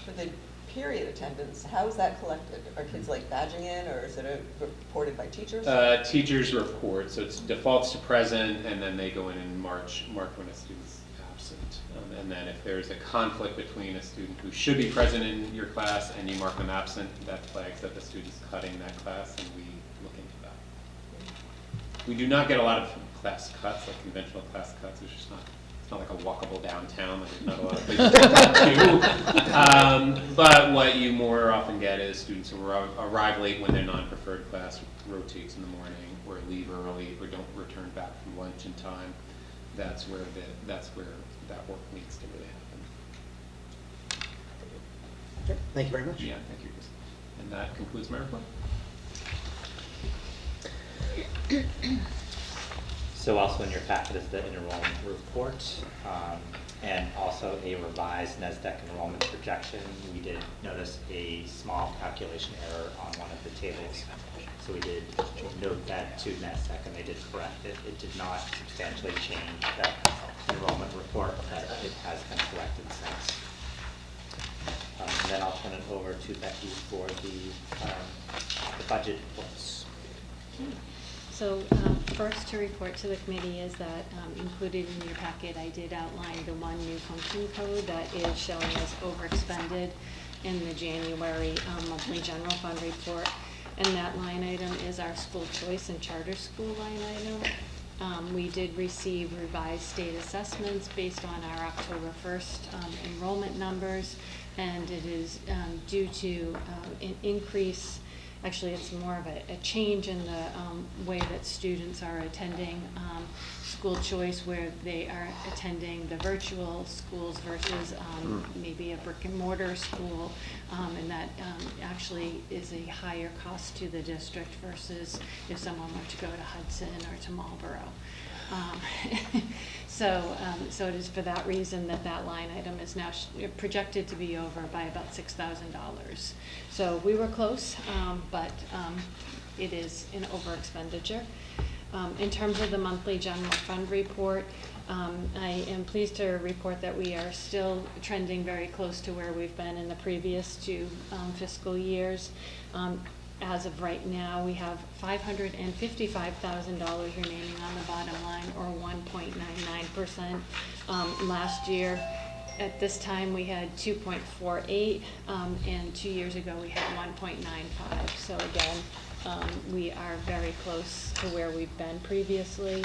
for the period attendance, how is that collected? Are kids like badging in, or is it reported by teachers? Teachers report, so it defaults to present, and then they go in and mark when a student's absent. And then if there's a conflict between a student who should be present in your class and you mark them absent, that flags that the student's cutting that class, and we look into that. We do not get a lot of class cuts, like conventional class cuts. It's not like a walkable downtown. There's not a lot of places to do. But what you more often get is students who arrive late when their non-preferred class rotates in the morning, or leave early, or don't return back from lunch in time. That's where that work needs to really happen. Okay, thank you very much. Yeah, thank you. And that concludes my report. So also in your packet is the enrollment report, and also a revised NESDEC enrollment projection. We did notice a small calculation error on one of the tables. So we did note that to NESDEC, and they did correct it. It did not substantially change that enrollment report, but it has been corrected since. And then I'll turn it over to Becky for the budget reports. So first to report to the committee is that included in your packet, I did outline the one new function code that is showing us overexpended in the January monthly general fund report. And that line item is our school choice and charter school line item. We did receive revised state assessments based on our October 1st enrollment numbers, and it is due to an increase. Actually, it's more of a change in the way that students are attending school choice, where they are attending the virtual schools versus maybe a brick and mortar school, and that actually is a higher cost to the district versus if someone were to go to Hudson or to Marlboro. So it is for that reason that line item is now projected to be over by about $6,000. So we were close, but it is an over expenditure. In terms of the monthly general fund report, I am pleased to report that we are still trending very close to where we've been in the previous two fiscal years. As of right now, we have $555,000 remaining on the bottom line, or 1.99%. Last year, at this time, we had 2.48, and 2 years ago, we had 1.95. So again, we are very close to where we've been previously.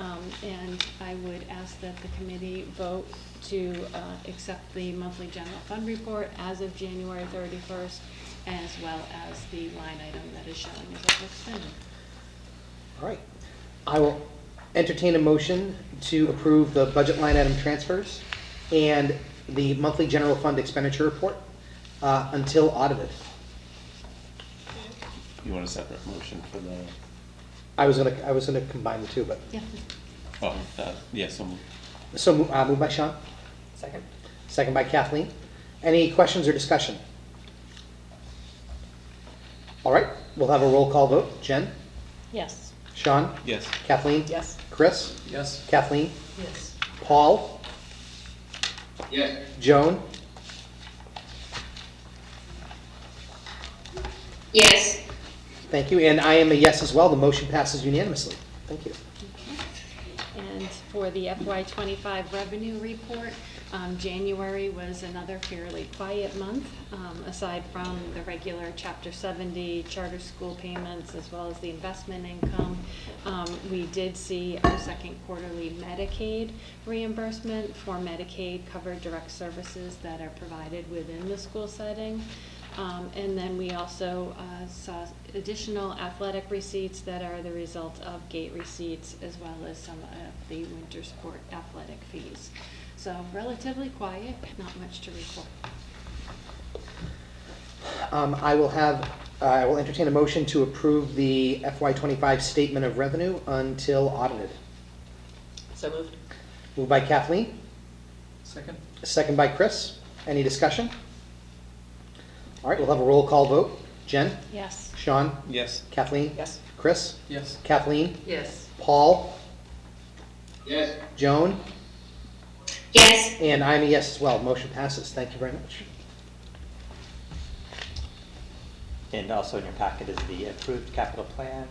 And I would ask that the committee vote to accept the monthly general fund report as of January 31st, as well as the line item that is showing as overextended. All right. I will entertain a motion to approve the budget line item transfers and the monthly general fund expenditure report until audited. You want a separate motion for the, I was gonna combine the two, but. Yeah. yeah, so So moved by Sean, Second. second by Kathleen. Any questions or discussion? All right, we'll have a roll call vote. Jen? Yes. Sean? yes. Kathleen? Yes. Chris? Yes. Kathleen? Yes. Paul? Yes. Joan? Yes. Thank you, and I am a yes as well. The motion passes unanimously. Thank you. And for the FY25 revenue report, January was another fairly quiet month, aside from the regular Chapter 70 charter school payments as well as the investment income. We did see our second quarterly Medicaid reimbursement for Medicaid covered direct services that are provided within the school setting. And then we also saw additional athletic receipts that are the result of gate receipts, as well as some of the winter sport athletic fees. So relatively quiet, not much to report. I will entertain a motion to approve the FY25 statement of revenue until audited. So moved. Moved by Kathleen, Second? second by Chris. Any discussion? All right, we'll have a roll call vote. Jen? Yes. Sean? Yes. Kathleen? Yes. Chris? Yes. Kathleen? Yes. Paul? Yes. Joan? Yes. And I'm a yes as well. Motion passes. Thank you very much. And also in your packet is the approved capital plan,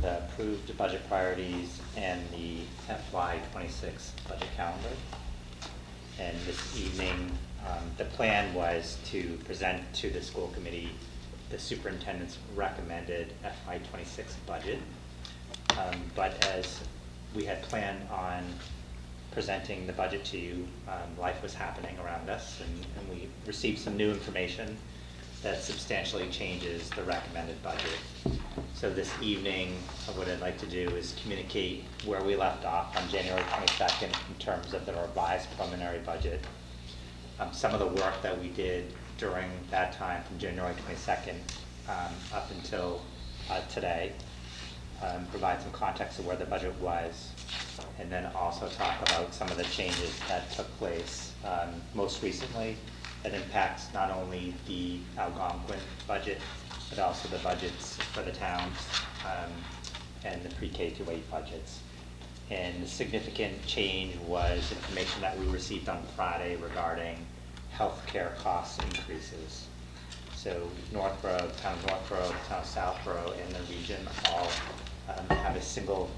the approved budget priorities, and the FY26 budget calendar. And this evening, the plan was to present to the school committee the superintendent's recommended FY26 budget. But as we had planned on presenting the budget to you, life was happening around us, and we received some new information that substantially changes the recommended budget. So this evening, what I'd like to do is communicate where we left off on January 22nd in terms of the revised preliminary budget. Some of the work that we did during that time from January 22nd up until today, provide some context of where the budget was, and then also talk about some of the changes that took place most recently that impacts not only the Algonquin budget, but also the budgets for the towns and the pre-K through 8 budgets. And the significant change was information that we received on Friday regarding healthcare cost increases. So Northborough, town of Northborough, town of Southborough, and the region all have a single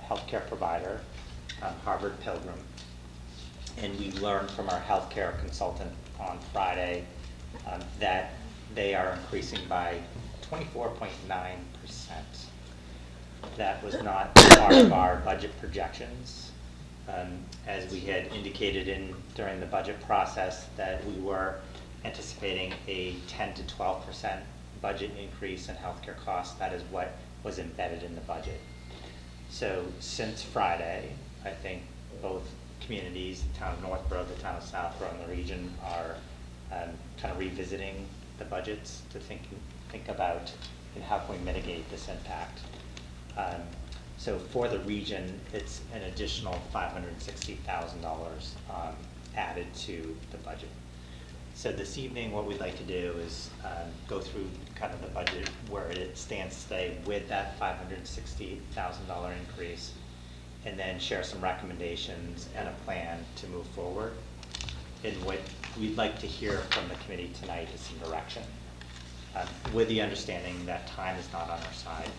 healthcare provider, Harvard Pilgrim. And we learned from our healthcare consultant on Friday that they are increasing by 24.9%. That was not part of our budget projections. As we had indicated during the budget process, that we were anticipating a 10 to 12% budget increase in healthcare costs. That is what was embedded in the budget. So since Friday, I think both communities, the town of Northborough, the town of Southborough, and the region are kind of revisiting the budgets to think about how can we mitigate this impact. So for the region, it's an additional $560,000 added to the budget. So this evening, what we'd like to do is go through kind of the budget where it stands today with that $560,000 increase, and then share some recommendations and a plan to move forward. And what we'd like to hear from the committee tonight is some direction, with the understanding that time is not on our side,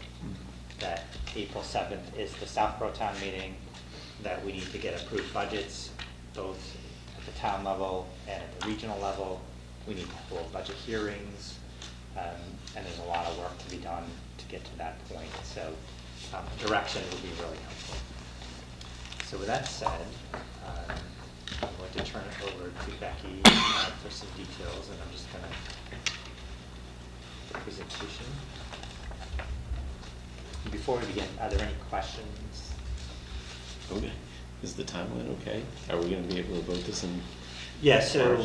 that April 7th is the Southborough Town meeting, that we need to get approved budgets, both at the town level and at the regional level. We need to hold budget hearings, and there's a lot of work to be done to get to that point. So direction would be really helpful. So with that said, I'm going to turn it over to Becky for some details, and I'm just going to presentation. Before we begin, are there any questions? Okay. Is the timeline okay? Are we going to be able to vote this in? Yeah, so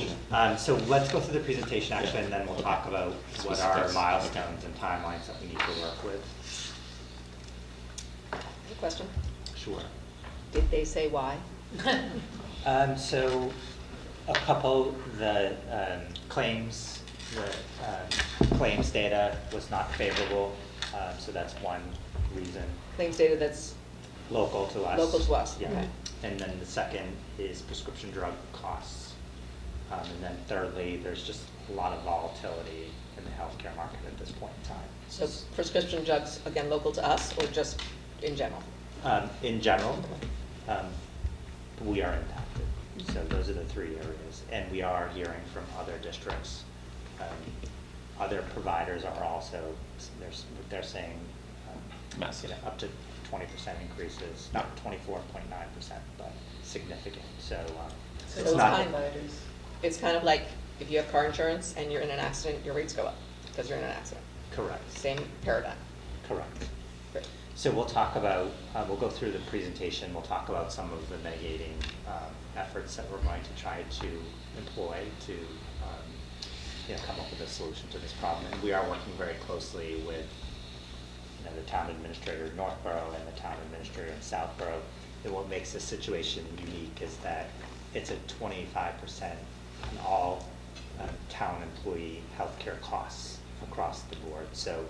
let's go through the presentation actually, and then we'll talk about what are milestones and timelines that we need to work with. A question? Sure. Did they say why? So a couple, the claims data was not favorable, so that's one reason. Claims data that's local to us. Local to us, Yeah. okay. And then the second is prescription drug costs. And then thirdly, there's just a lot of volatility in the healthcare market at this point in time. So prescription drugs, again, local to us or just in general? In general, we are impacted. So those are the three areas. And we are hearing from other districts. Other providers are also, they're saying up to 20% increases, not 24.9%, but significant. So it's kind of like if you have car insurance and you're in an accident, your rates go up because you're in an accident. Correct. Same paradigm. Correct. Great. So we'll talk about, we'll go through the presentation, we'll talk about some of the mitigating efforts that we're going to try to employ to come up with a solution to this problem. And we are working very closely with the town administrator in Northborough and the town administrator in Southborough. And what makes this situation unique is that it's a 25% on all town employee healthcare costs across the board. So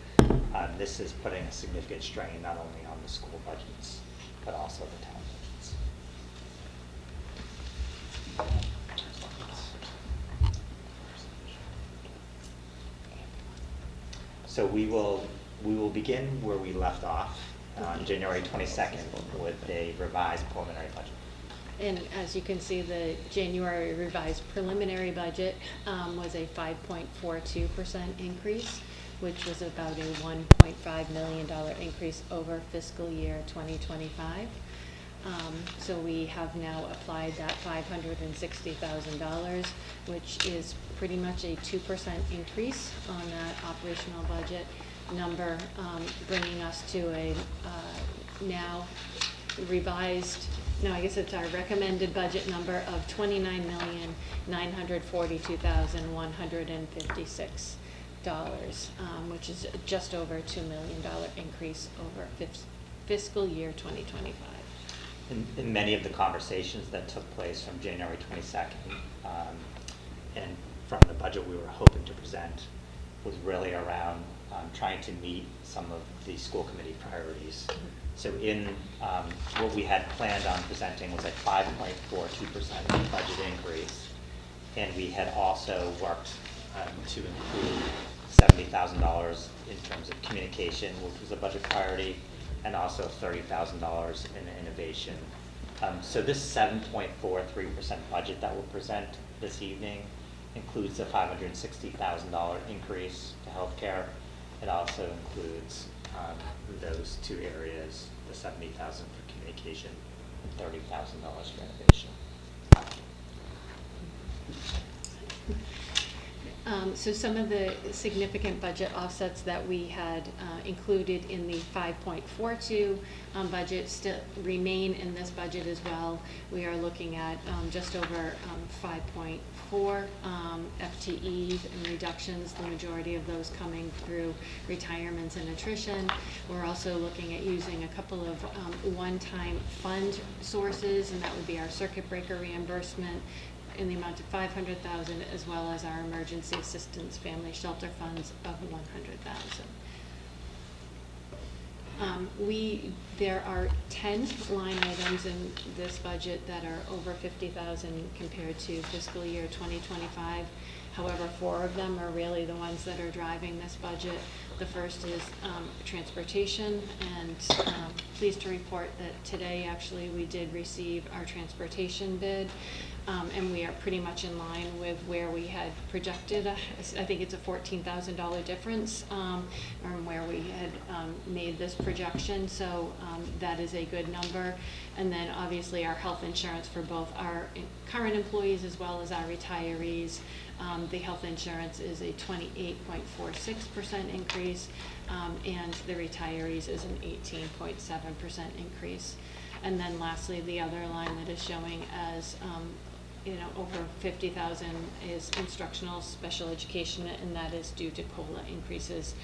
this is putting a significant strain not only on the school budgets, but also the town budgets. So we will begin where we left off on January 22nd with a revised preliminary budget. And as you can see, the January revised preliminary budget was a 5.42% increase, which was about a $1.5 million increase over fiscal year 2025. So we have now applied that $560,000, which is pretty much a 2% increase on that operational budget number, bringing us to a now revised, no, I guess it's our recommended budget number of $29,942,156, which is just over a $2 million increase over fiscal year 2025. In many of the conversations that took place from January 22nd and from the budget we were hoping to present was really around trying to meet some of the school committee priorities. So in what we had planned on presenting was a 5.42% budget increase, and we had also worked to include $70,000 in terms of communication, which was a budget priority, and also $30,000 in innovation. So this 7.43% budget that we'll present this evening includes a $560,000 increase to healthcare. It also includes those two areas, the $70,000 for communication and $30,000 for innovation. So some of the significant budget offsets that we had included in the 5.42 budget still remain in this budget as well. We are looking at just over 5.4 FTE and reductions, the majority of those coming through retirements and attrition. We're also looking at using a couple of one-time fund sources, and that would be our circuit breaker reimbursement in the amount of $500,000, as well as our emergency assistance family shelter funds of $100,000. There are 10 line items in this budget that are over 50,000 compared to fiscal year 2025. However, 4 of them are really the ones that are driving this budget. The first is transportation, and pleased to report that today, actually, we did receive our transportation bid, and we are pretty much in line with where we had projected. I think it's a $14,000 difference from where we had made this projection, so that is a good number. And then obviously our health insurance for both our current employees as well as our retirees. The health insurance is a 28.46% increase, and the retirees is an 18.7% increase. And then lastly, the other line that is showing as over 50,000 is instructional special education, and that is due to COLA increases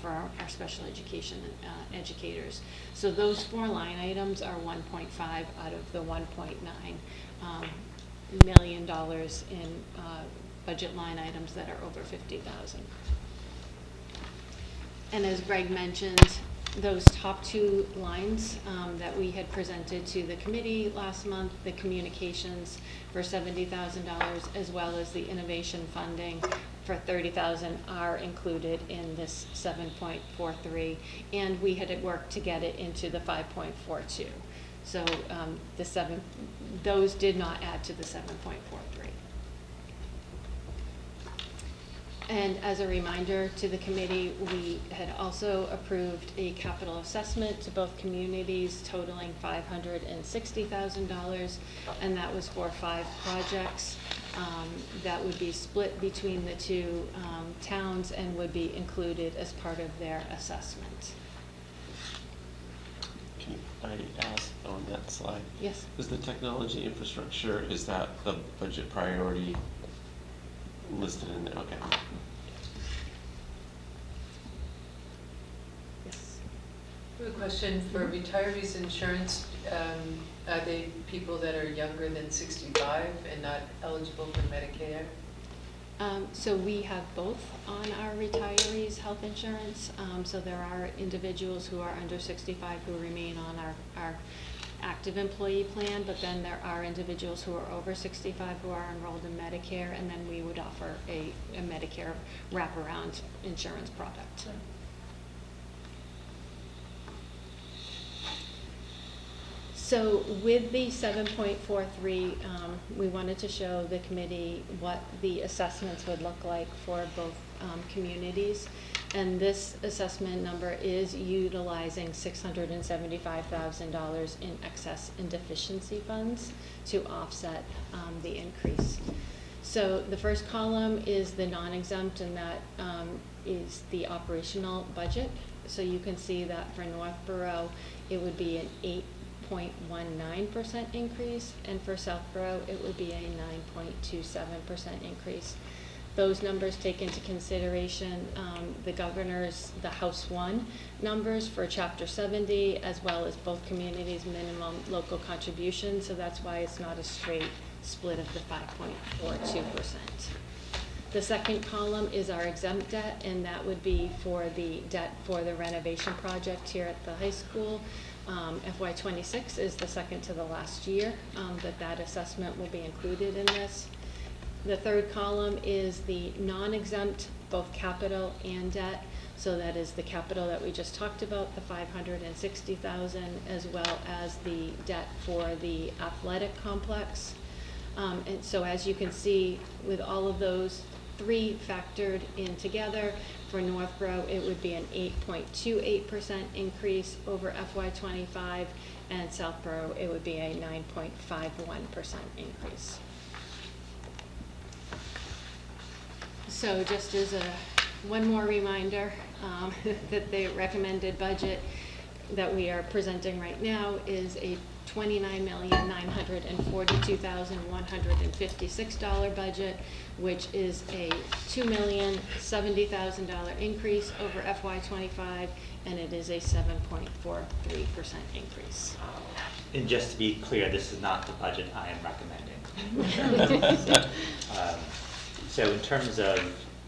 for our special education educators. So those 4 line items are 1.5 out of the $1.9 million in budget line items that are over 50,000. And as Greg mentioned, those top 2 lines that we had presented to the committee last month, the communications for $70,000 as well as the innovation funding for $30,000 are included in this 7.43, and we had worked to get it into the 5.42. So those did not add to the 7.43. And as a reminder to the committee, we had also approved a capital assessment to both communities totaling $560,000, and that was for 5 projects that would be split between the 2 towns and would be included as part of their assessment. Can I ask on that slide? Yes. Is the technology infrastructure, is that the budget priority listed in there? Okay. Yes. I have a question for retirees insurance. Are they people that are younger than 65 and not eligible for Medicare? So we have both on our retirees' health insurance. So there are individuals who are under 65 who remain on our active employee plan, but then there are individuals who are over 65 who are enrolled in Medicare, and then we would offer a Medicare wraparound insurance product. So with the 7.43, we wanted to show the committee what the assessments would look like for both communities. And this assessment number is utilizing $675,000 in excess and deficiency funds to offset the increase. So the first column is the non-exempt, and that is the operational budget. So you can see that for Northborough, it would be an 8.19% increase, and for Southborough, it would be a 9.27% increase. Those numbers take into consideration the governor's, the House 1 numbers for Chapter 70, as well as both communities' minimum local contribution, so that's why it's not a straight split of the 5.42%. The second column is our exempt debt, and that would be for the debt for the renovation project here at the high school. FY26 is the second to the last year that assessment will be included in this. The third column is the non-exempt, both capital and debt. So that is the capital that we just talked about, the $560,000, as well as the debt for the athletic complex. And so as you can see, with all of those 3 factored in together, for Northborough, it would be an 8.28% increase over FY25, and Southborough, it would be a 9.51% increase. So just as one more reminder, that the recommended budget that we are presenting right now is a $29,942,156 budget, which is a $2,070,000 increase over FY25, and it is a 7.43% increase. And just to be clear, this is not the budget I am recommending. So in terms of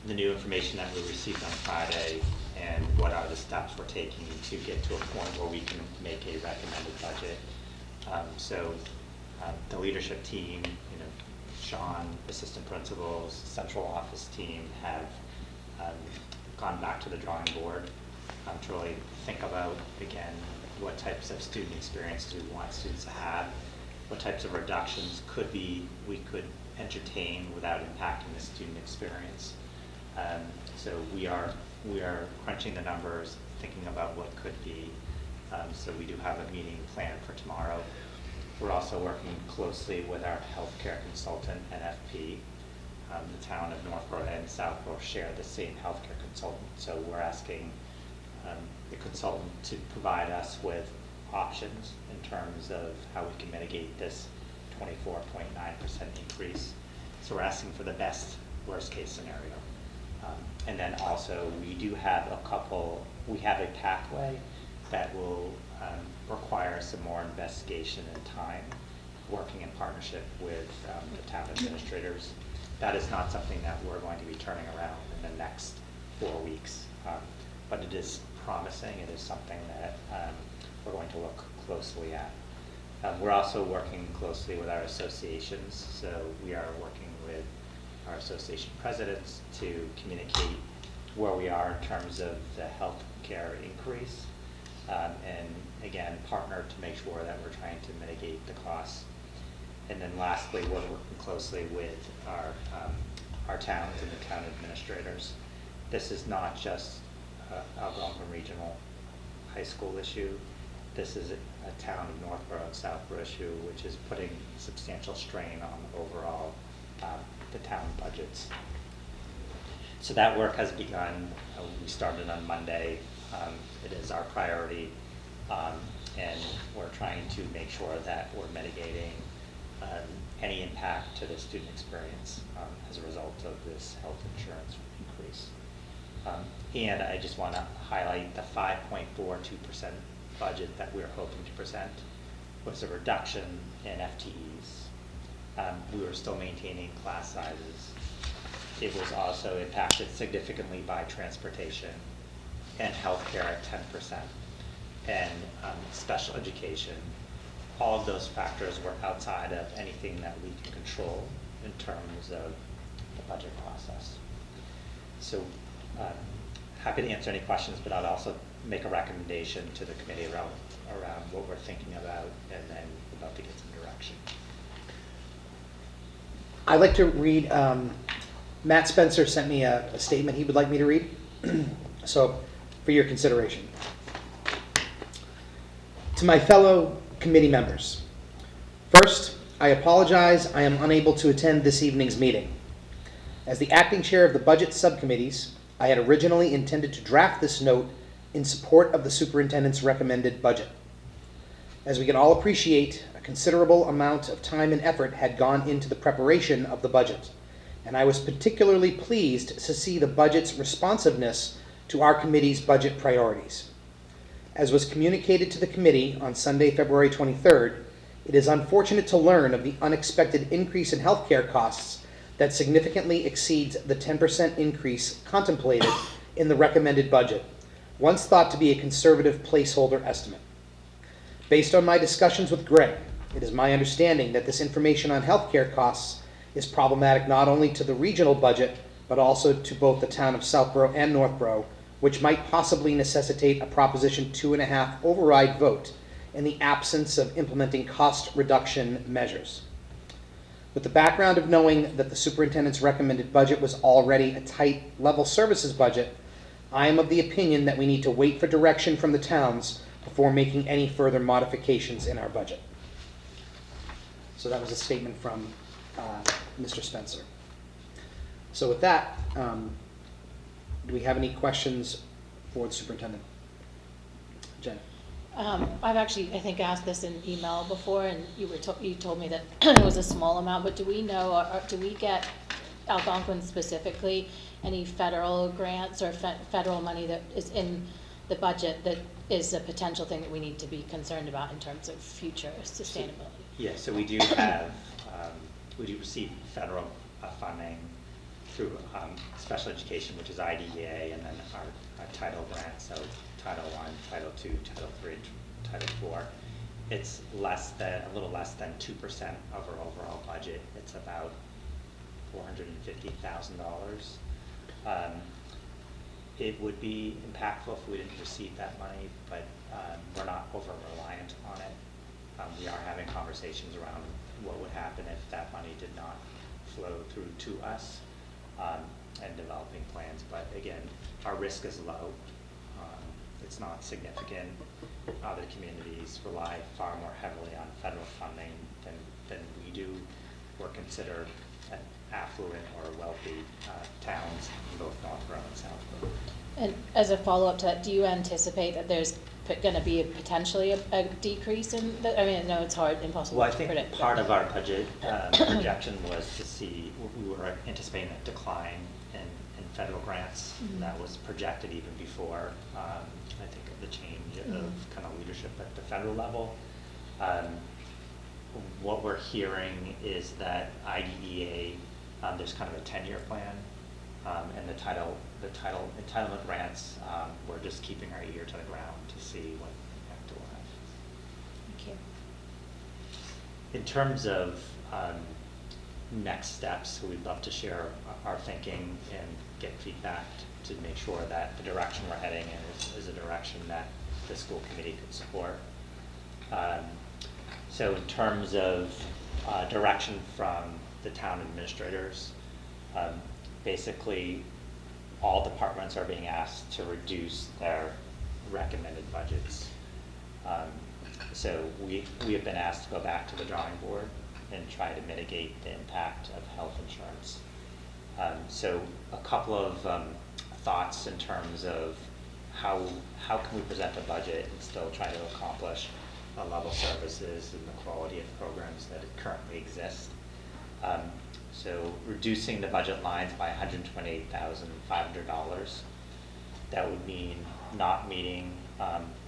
the new information that we received on Friday and what are the steps we're taking to get to a point where we can make a recommended budget. The leadership team, Sean, assistant principals, central office team have gone back to the drawing board to really think about, again, what types of student experience do we want students to have, what types of reductions we could entertain without impacting the student experience. So we are crunching the numbers, thinking about what could be. So we do have a meeting planned for tomorrow. We're also working closely with our healthcare consultant, NFP. The town of Northborough and Southborough share the same healthcare consultant, so we're asking the consultant to provide us with options in terms of how we can mitigate this 24.9% increase. So we're asking for the best worst case scenario. And then also we do have we have a pathway that will require some more investigation and time, working in partnership with the town administrators. That is not something that we're going to be turning around in the next 4 weeks, but it is promising. It is something that we're going to look closely at. We're also working closely with our associations, so we are working with our association presidents to communicate where we are in terms of the health care increase, and again, partner to make sure that we're trying to mitigate the costs. And then lastly, we're working closely with our towns and the town administrators. This is not just Algonquin Regional High School issue. This is a town of Northborough and Southborough issue, which is putting substantial strain on overall the town budgets. So that work has begun. We started on Monday. It is our priority, and we're trying to make sure that we're mitigating any impact to the student experience as a result of this health insurance increase. And I just want to highlight the 5.42% budget that we're hoping to present was a reduction in FTEs. We were still maintaining class sizes. It was also impacted significantly by transportation and healthcare at 10%, and special education. All of those factors were outside of anything that we can control in terms of the budget process. So happy to answer any questions, but I'd also make a recommendation to the committee around what we're thinking about, and then about to get some direction. I'd like to read, Matt Spencer sent me a statement he would like me to read. So, for your consideration. To my fellow committee members, first, I apologize I am unable to attend this evening's meeting. As the acting chair of the budget subcommittees, I had originally intended to draft this note in support of the superintendent's recommended budget. As we can all appreciate, a considerable amount of time and effort had gone into the preparation of the budget, and I was particularly pleased to see the budget's responsiveness to our committee's budget priorities. As was communicated to the committee on Sunday, February 23rd, it is unfortunate to learn of the unexpected increase in healthcare costs that significantly exceeds the 10% increase contemplated in the recommended budget, once thought to be a conservative placeholder estimate. Based on my discussions with Greg, it is my understanding that this information on healthcare costs is problematic not only to the regional budget, but also to both the town of Southborough and Northborough, which might possibly necessitate a Proposition 2.5 override vote in the absence of implementing cost reduction measures. With the background of knowing that the superintendent's recommended budget was already a tight level services budget, I am of the opinion that we need to wait for direction from the towns before making any further modifications in our budget. So that was a statement from Mr. Spencer. So with that, do we have any questions for the superintendent? Jen? I've actually, I think, asked this in email before, and you told me that it was a small amount, but do we know, or do we get Algonquin specifically any federal grants or federal money that is in the budget that is a potential thing that we need to be concerned about in terms of future sustainability? Yeah, so we do have, we do receive federal funding through special education, which is IDEA, and then our title grant, so Title I, Title II, Title III, Title IV. It's a little less than 2% of our overall budget. It's about $450,000. It would be impactful if we didn't receive that money, but we're not over-reliant on it. We are having conversations around what would happen if that money did not flow through to us, and developing plans. But again, our risk is low. It's not significant. Other communities rely far more heavily on federal funding than we do. We're considered affluent or wealthy towns in both Northborough and Southborough. And as a follow-up to that, do you anticipate that there's going to be potentially a decrease in the, I mean, I know it's hard, impossible Well, I to think predict. part of our budget projection was to see, we were anticipating a decline in federal grants. That was projected even before, I think, the change of kind of leadership at the federal level. What we're hearing is that IDEA, there's kind of a 10-year plan, and the entitlement grants, we're just keeping our ear to the ground to see what impact it will have. Thank you. In terms of next steps, we'd love to share our thinking and get feedback to make sure that the direction we're heading in is a direction that the school committee could support. So in terms of direction from the town administrators, basically all departments are being asked to reduce their recommended budgets. So we have been asked to go back to the drawing board and try to mitigate the impact of health insurance. So a couple of thoughts in terms of how can we present a budget and still try to accomplish the level of services and the quality of programs that currently exist. So reducing the budget lines by $128,500. That would mean not meeting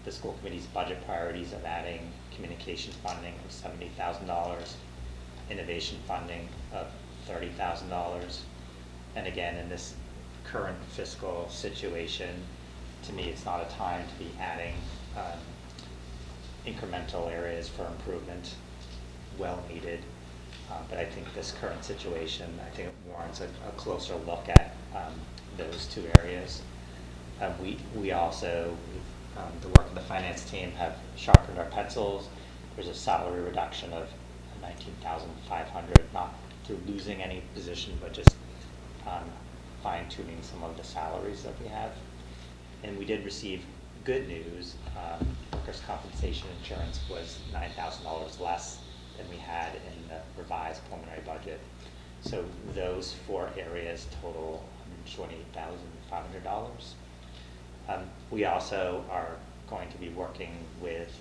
the school committee's budget priorities of adding communication funding of $70,000, innovation funding of $30,000. And again, in this current fiscal situation, to me, it's not a time to be adding incremental areas for improvement, well needed. But I think this current situation, I think it warrants a closer look at those two areas. We also, the work of the finance team, have sharpened our pencils. There's a salary reduction of $19,500, not through losing any position, but just fine-tuning some of the salaries that we have. And we did receive good news. Workers' compensation insurance was $9,000 less than we had in the revised preliminary budget. So those four areas total $128,500. We also are going to be working with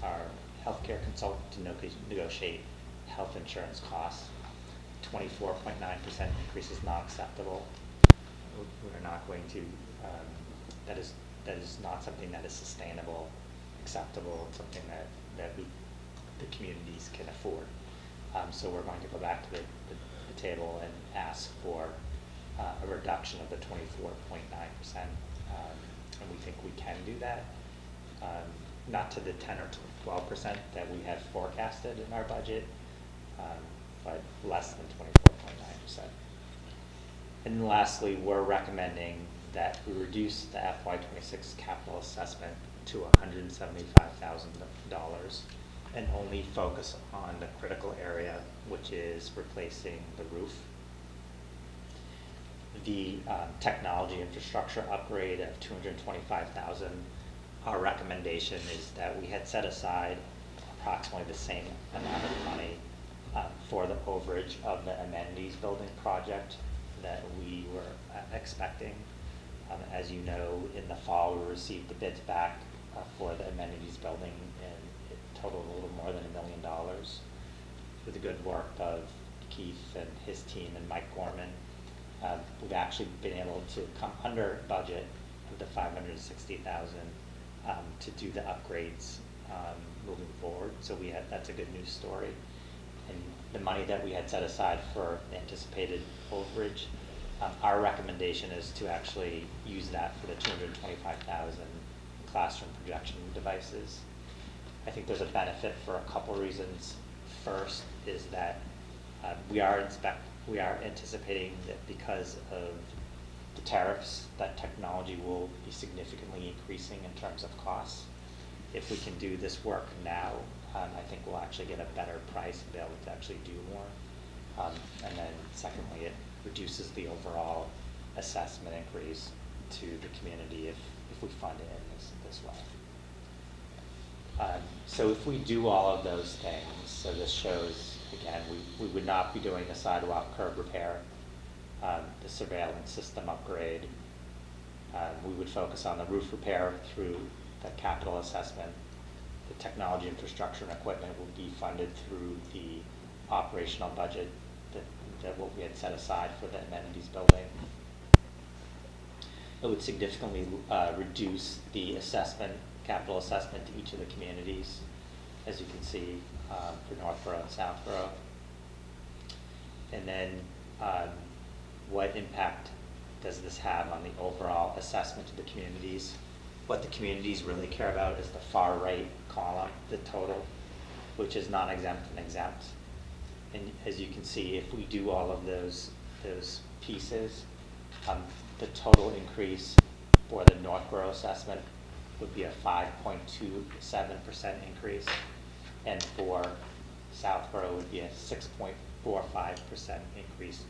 our healthcare consultant to negotiate health insurance costs. 24.9% increase is not acceptable. We're not going to, that is not something that is sustainable, acceptable, it's something that the communities can afford. So we're going to go back to the table and ask for a reduction of the 24.9%, and we think we can do that. Not to the 10 or 12% that we have forecasted in our budget, but less than 24.9%. And lastly, we're recommending that we reduce the FY26 capital assessment to $175,000 and only focus on the critical area, which is replacing the roof. The technology infrastructure upgrade of $225,000, our recommendation is that we had set aside approximately the same amount of money for the overage of the amenities building project that we were expecting. As you know, in the fall, we received the bids back for the amenities building, and it totaled a little more than $1 million. With the good work of Keith and his team and Mike Gorman, we've actually been able to come under budget of the $560,000 to do the upgrades moving forward. So that's a good news story. And the money that we had set aside for the anticipated overage, our recommendation is to actually use that for the $225,000 classroom projection devices. I think there's a benefit for a couple reasons. First is that we are anticipating that because of the tariffs, that technology will be significantly increasing in terms of costs. If we can do this work now, I think we'll actually get a better price and be able to actually do more. And then secondly, it reduces the overall assessment increase to the community if we fund it in this way. So if we do all of those things, so this shows, again, we would not be doing the sidewalk curb repair, the surveillance system upgrade. We would focus on the roof repair through the capital assessment. The technology infrastructure and equipment will be funded through the operational budget that what we had set aside for the amenities building. It would significantly reduce the assessment, capital assessment to each of the communities, as you can see for Northborough and Southborough. And then what impact does this have on the overall assessment to the communities? What the communities really care about is the far right column, the total, which is non-exempt and exempt. And as you can see, if we do all of those pieces, the total increase for the Northborough assessment would be a 5.27% increase, and for Southborough would be a 6.45% increase,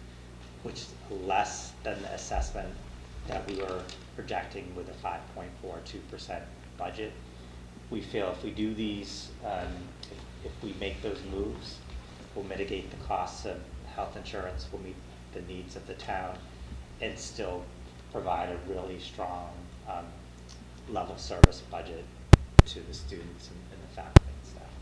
which is less than the assessment that we were projecting with a 5.42% budget. We feel if we do these, if we make those moves, we'll mitigate the costs of health insurance, we'll meet the needs of the town, and still provide a really strong level service budget to the students and the faculty and staff.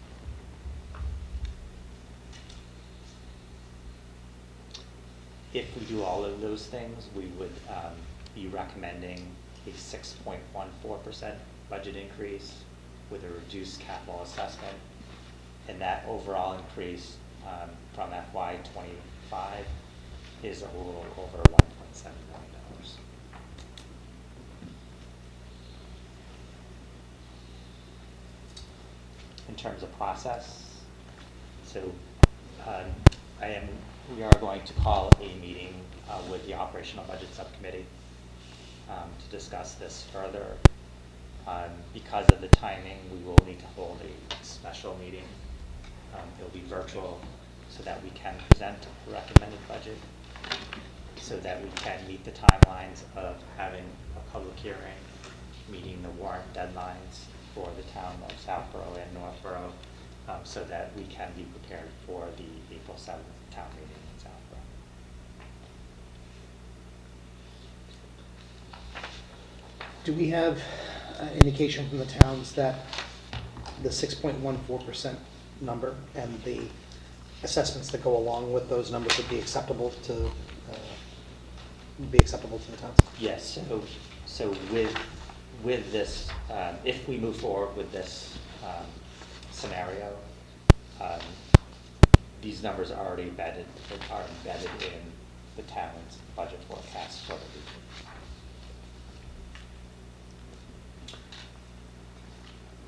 If we do all of those things, we would be recommending a 6.14% budget increase with a reduced capital assessment, and that overall increase from FY25 is a little over $1.7 million. In terms of process, so we are going to call a meeting with the operational budget subcommittee to discuss this further. Because of the timing, we will need to hold a special meeting. It'll be virtual so that we can present a recommended budget, so that we can meet the timelines of having a public hearing, meeting the warrant deadlines for the town of Southborough and Northborough, so that we can be prepared for the April 7th town meeting in Southborough. Do we have indication from the towns that the 6.14% number and the assessments that go along with those numbers would be acceptable to the towns? Yes. So with this, if we move forward with this scenario, these numbers are already embedded in the town's budget forecast for the region.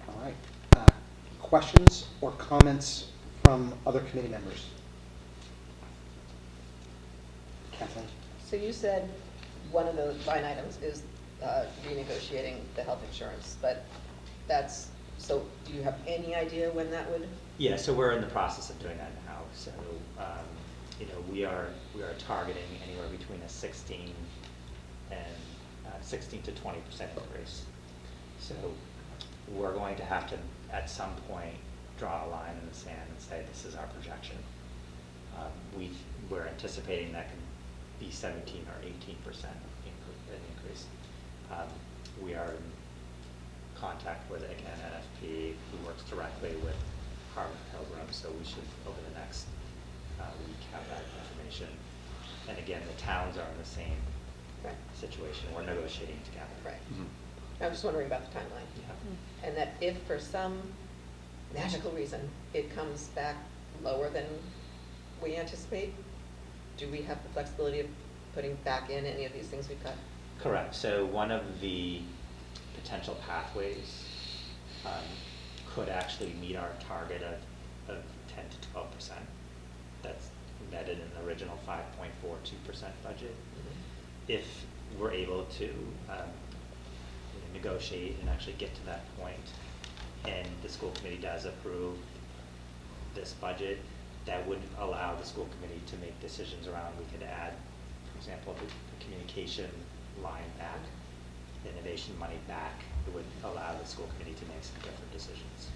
All right. Questions or comments from other committee members? Kathleen? So you said one of the line items is renegotiating the health insurance, but so do you have any idea when that would? Yeah, so we're in the process of doing that now. So, we are targeting anywhere between a 16 to 20% increase. So we're going to have to, at some point, draw a line in the sand and say this is our projection. We're anticipating that can be 17 or 18% increase. We are in contact with, again, NFP, who works directly with Harvard Pilgrim, so we should, over the next week, have that information. And again, the towns are in the same situation. We're negotiating together. Right. Mm-hmm. I was just wondering about the timeline. Yeah. And that if for some magical reason it comes back lower than we anticipate, do we have the flexibility of putting back in any of these things we've got? Correct. So one of the potential pathways could actually meet our target of 10 to 12%. That's embedded in the original 5.42% budget. If we're able to negotiate and actually get to that point, and the school committee does approve this budget, that would allow the school committee to make decisions around, we could add, for example, the communication line back, the innovation money back. It would allow the school committee to make some different decisions.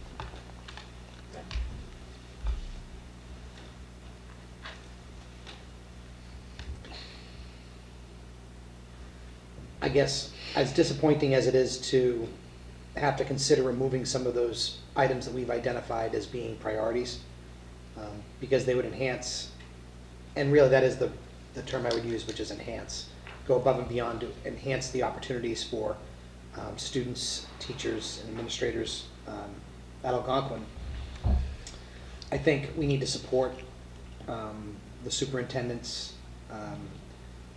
I guess, as disappointing as it is to have to consider removing some of those items that we've identified as being priorities, because they would enhance, and really that is the term I would use, which is enhance, go above and beyond to enhance the opportunities for students, teachers, and administrators at Algonquin. I think we need to support the superintendent's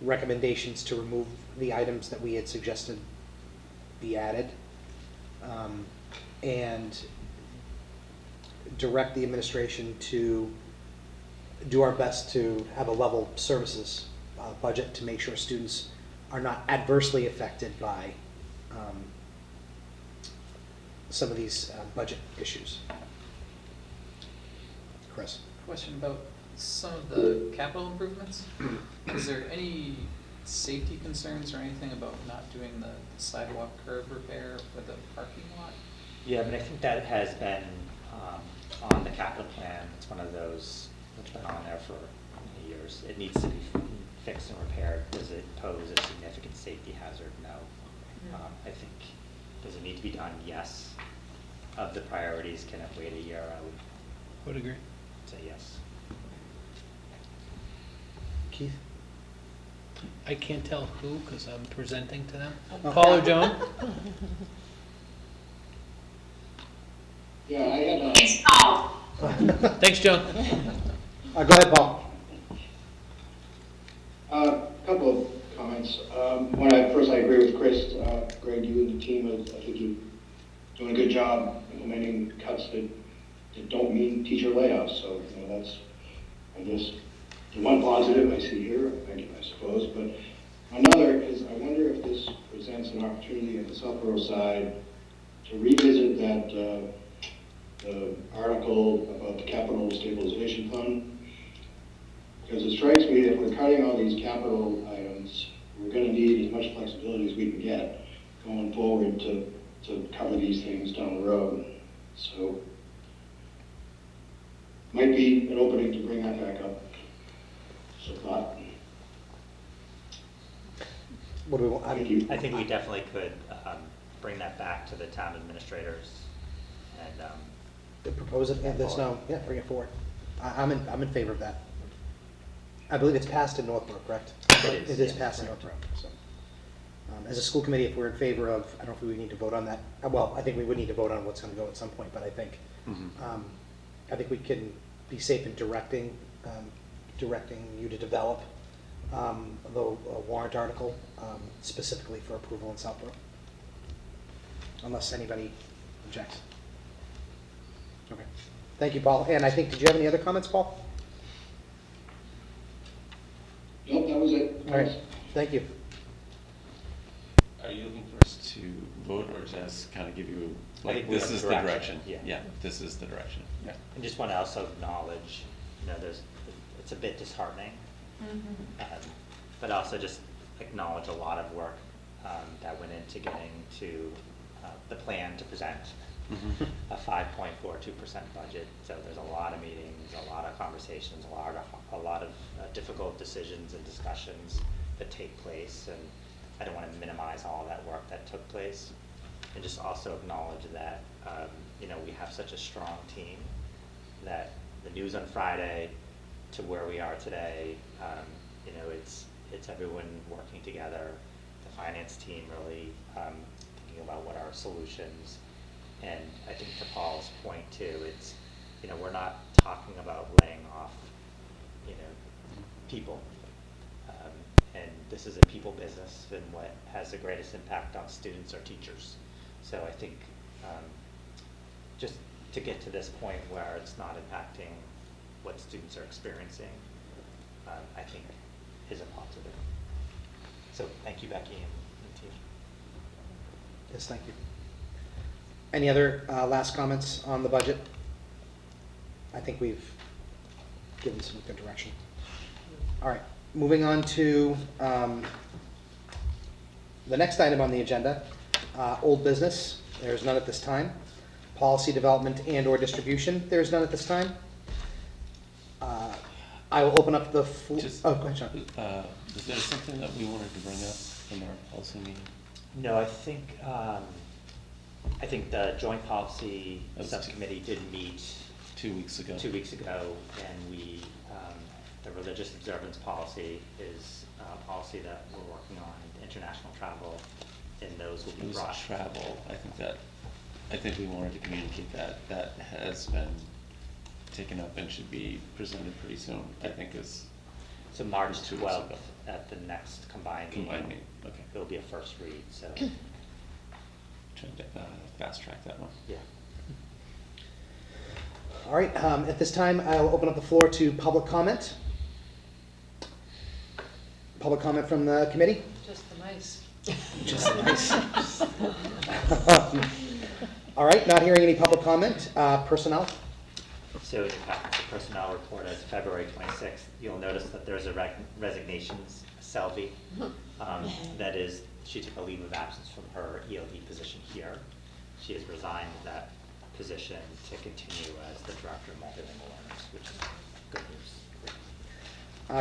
recommendations to remove the items that we had suggested be added, and direct the administration to do our best to have a level services budget to make sure students are not adversely affected by some of these budget issues. Chris? Question about some of the capital improvements. Is there any safety concerns or anything about not doing the sidewalk curb repair for the parking lot? Yeah, I mean, I think that has been on the capital plan. It's one of those that's been on there for many years. It needs to be fixed and repaired. Does it pose a significant safety hazard? No. I think, does it need to be done? Yes. Of the priorities, can it wait a year? I Would agree. say yes. Keith? I can't tell who, because I'm presenting to them. Oh. Paul or Joan? Yeah, I had It's Paul. Thanks, Joan. Go ahead, Paul. a couple of comments. First, I agree with Chris. Greg, you and the team, I think you're doing a good job implementing cuts that don't mean teacher layoffs. So, that's, I guess, the one positive I see here, I suppose. But another is, I wonder if this presents an opportunity on the Southborough side to revisit that the article about the capital stabilization fund. Because it strikes me that if we're cutting all these capital items, we're going to need as much flexibility as we can get going forward to cover these things down the road. So, might be an opening to bring that back up. So thought. What do we want? I think we definitely could bring that back to the town administrators and propose it. Yeah, bring it forward. I'm in favor of that. I believe it's passed in Northborough, correct? It is, It is yeah. passed in Northborough. So, as a school committee, if we're in favor of, I don't know if we would need to vote on that. Well, I think we would need to vote on what's going to go at some point, but I think I think we can be safe in directing you to develop the warrant article specifically for approval in Southborough, unless anybody objects. Okay. Thank you, Paul. And I think, did you have any other comments, Paul? Nope, that was it. All right. Thank you. Are you looking for us to vote or just kind of give you, I like, think we this have is the direction, direction? yeah. This is the direction. Yeah. I just want to also acknowledge, it's a bit disheartening, but also just acknowledge a lot of work that went into getting to the plan to present a 5.42% budget. So there's a lot of meetings, a lot of conversations, a lot of difficult decisions and discussions that take place. And I don't want to minimize all that work that took place. And just also acknowledge that, we have such a strong team that the news on Friday to where we are today, it's everyone working together, the finance team really thinking about what are solutions. And I think to Paul's point too, it's, we're not talking about laying off, people. And this is a people business, and what has the greatest impact on students are teachers. So I think just to get to this point where it's not impacting what students are experiencing, I think is a positive. So thank you, Becky and team. Yes, thank you. Any other last comments on the budget? I think we've given some good direction. All right, moving on to the next item on the agenda, old business. There's none at this time. Policy development and or distribution, there's none at this time. I will open up the floor. Oh, go ahead, Sean. Is there something that we wanted to bring up in our policy meeting? No, I think the joint policy subcommittee did meet 2 weeks ago. 2 weeks ago, and we, the religious observance policy is a policy that we're working on, international travel, and those will be It was brought. travel. I think we wanted to communicate that has been taken up and should be presented pretty soon. I think is. So March 2 weeks 12th ago. at the next combined meeting. Combined meeting, okay. It'll be a first read, so. Trying to fast track that one. Yeah. All right, at this time, I'll open up the floor to public comment. Public comment from the committee? Just the mice. Just nice. All right, not hearing any public comment. Personnel? So in fact, the personnel report as February 26th, you'll notice that there's a resignations, Selvi. That is, she took a leave of absence from her ELD position here. She has resigned that position to continue as the Director of Multilingual Learners, which is good news.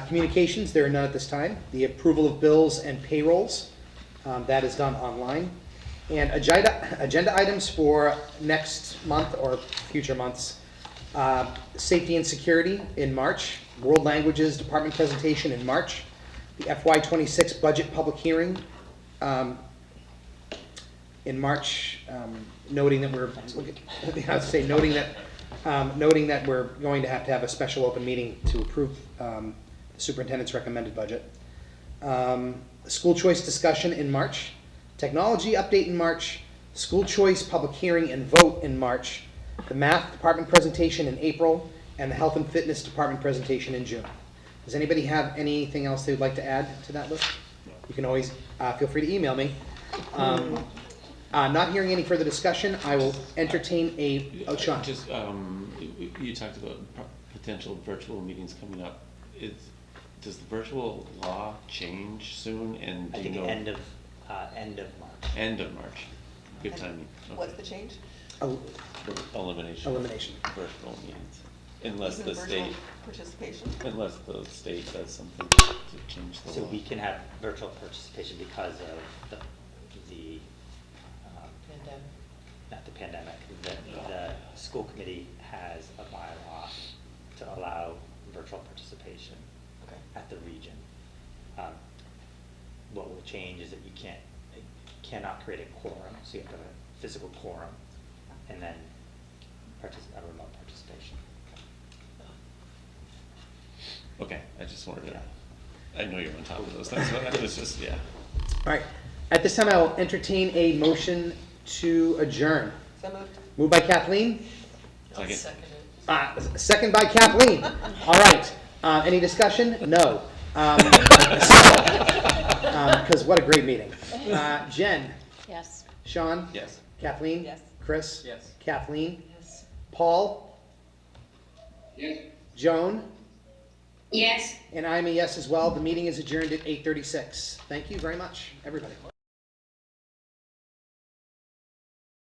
Communications, there are none at this time. The approval of bills and payrolls, that is done online. And agenda items for next month or future months. Safety and security in March. World Languages Department presentation in March. The FY26 budget public hearing in March, noting that we're noting that we're going to have a special open meeting to approve the superintendent's recommended budget. School choice discussion in March. Technology update in March. School choice public hearing and vote in March. The math department presentation in April, and the health and fitness department presentation in June. Does anybody have anything else they would like to add to that list? You can always feel free to email me. Not hearing any further discussion, I will entertain a. Oh, Sean. Just you talked about potential virtual meetings coming up. Does the virtual law change soon? And I think end of March. End of March. Good timing. Okay. What's the change? Elimination. Elimination. Virtual meetings, unless Even the virtual state. participation? Unless the state does something to change the So law. we can have virtual participation because of the Pandemic. not the pandemic, the school committee has a bylaw to allow virtual participation at the region. What will change is that you cannot create a quorum, so you have to have a physical quorum, and then a remote participation. Okay, I just wanted to. I know you're on top of those things, but I was just All right. At this time, I will entertain a motion to adjourn. So moved. Moved by Kathleen. I'll Second. second it. Second by Kathleen. All right. Any discussion? No. Because what a great meeting. Jen, Yes. Sean, yes. Kathleen, Yes. Chris, Yes. Kathleen, Yes. Paul, Yes. Joan, Yes. and I'm a yes as well. The meeting is adjourned at 8:36. Thank you very much, everybody.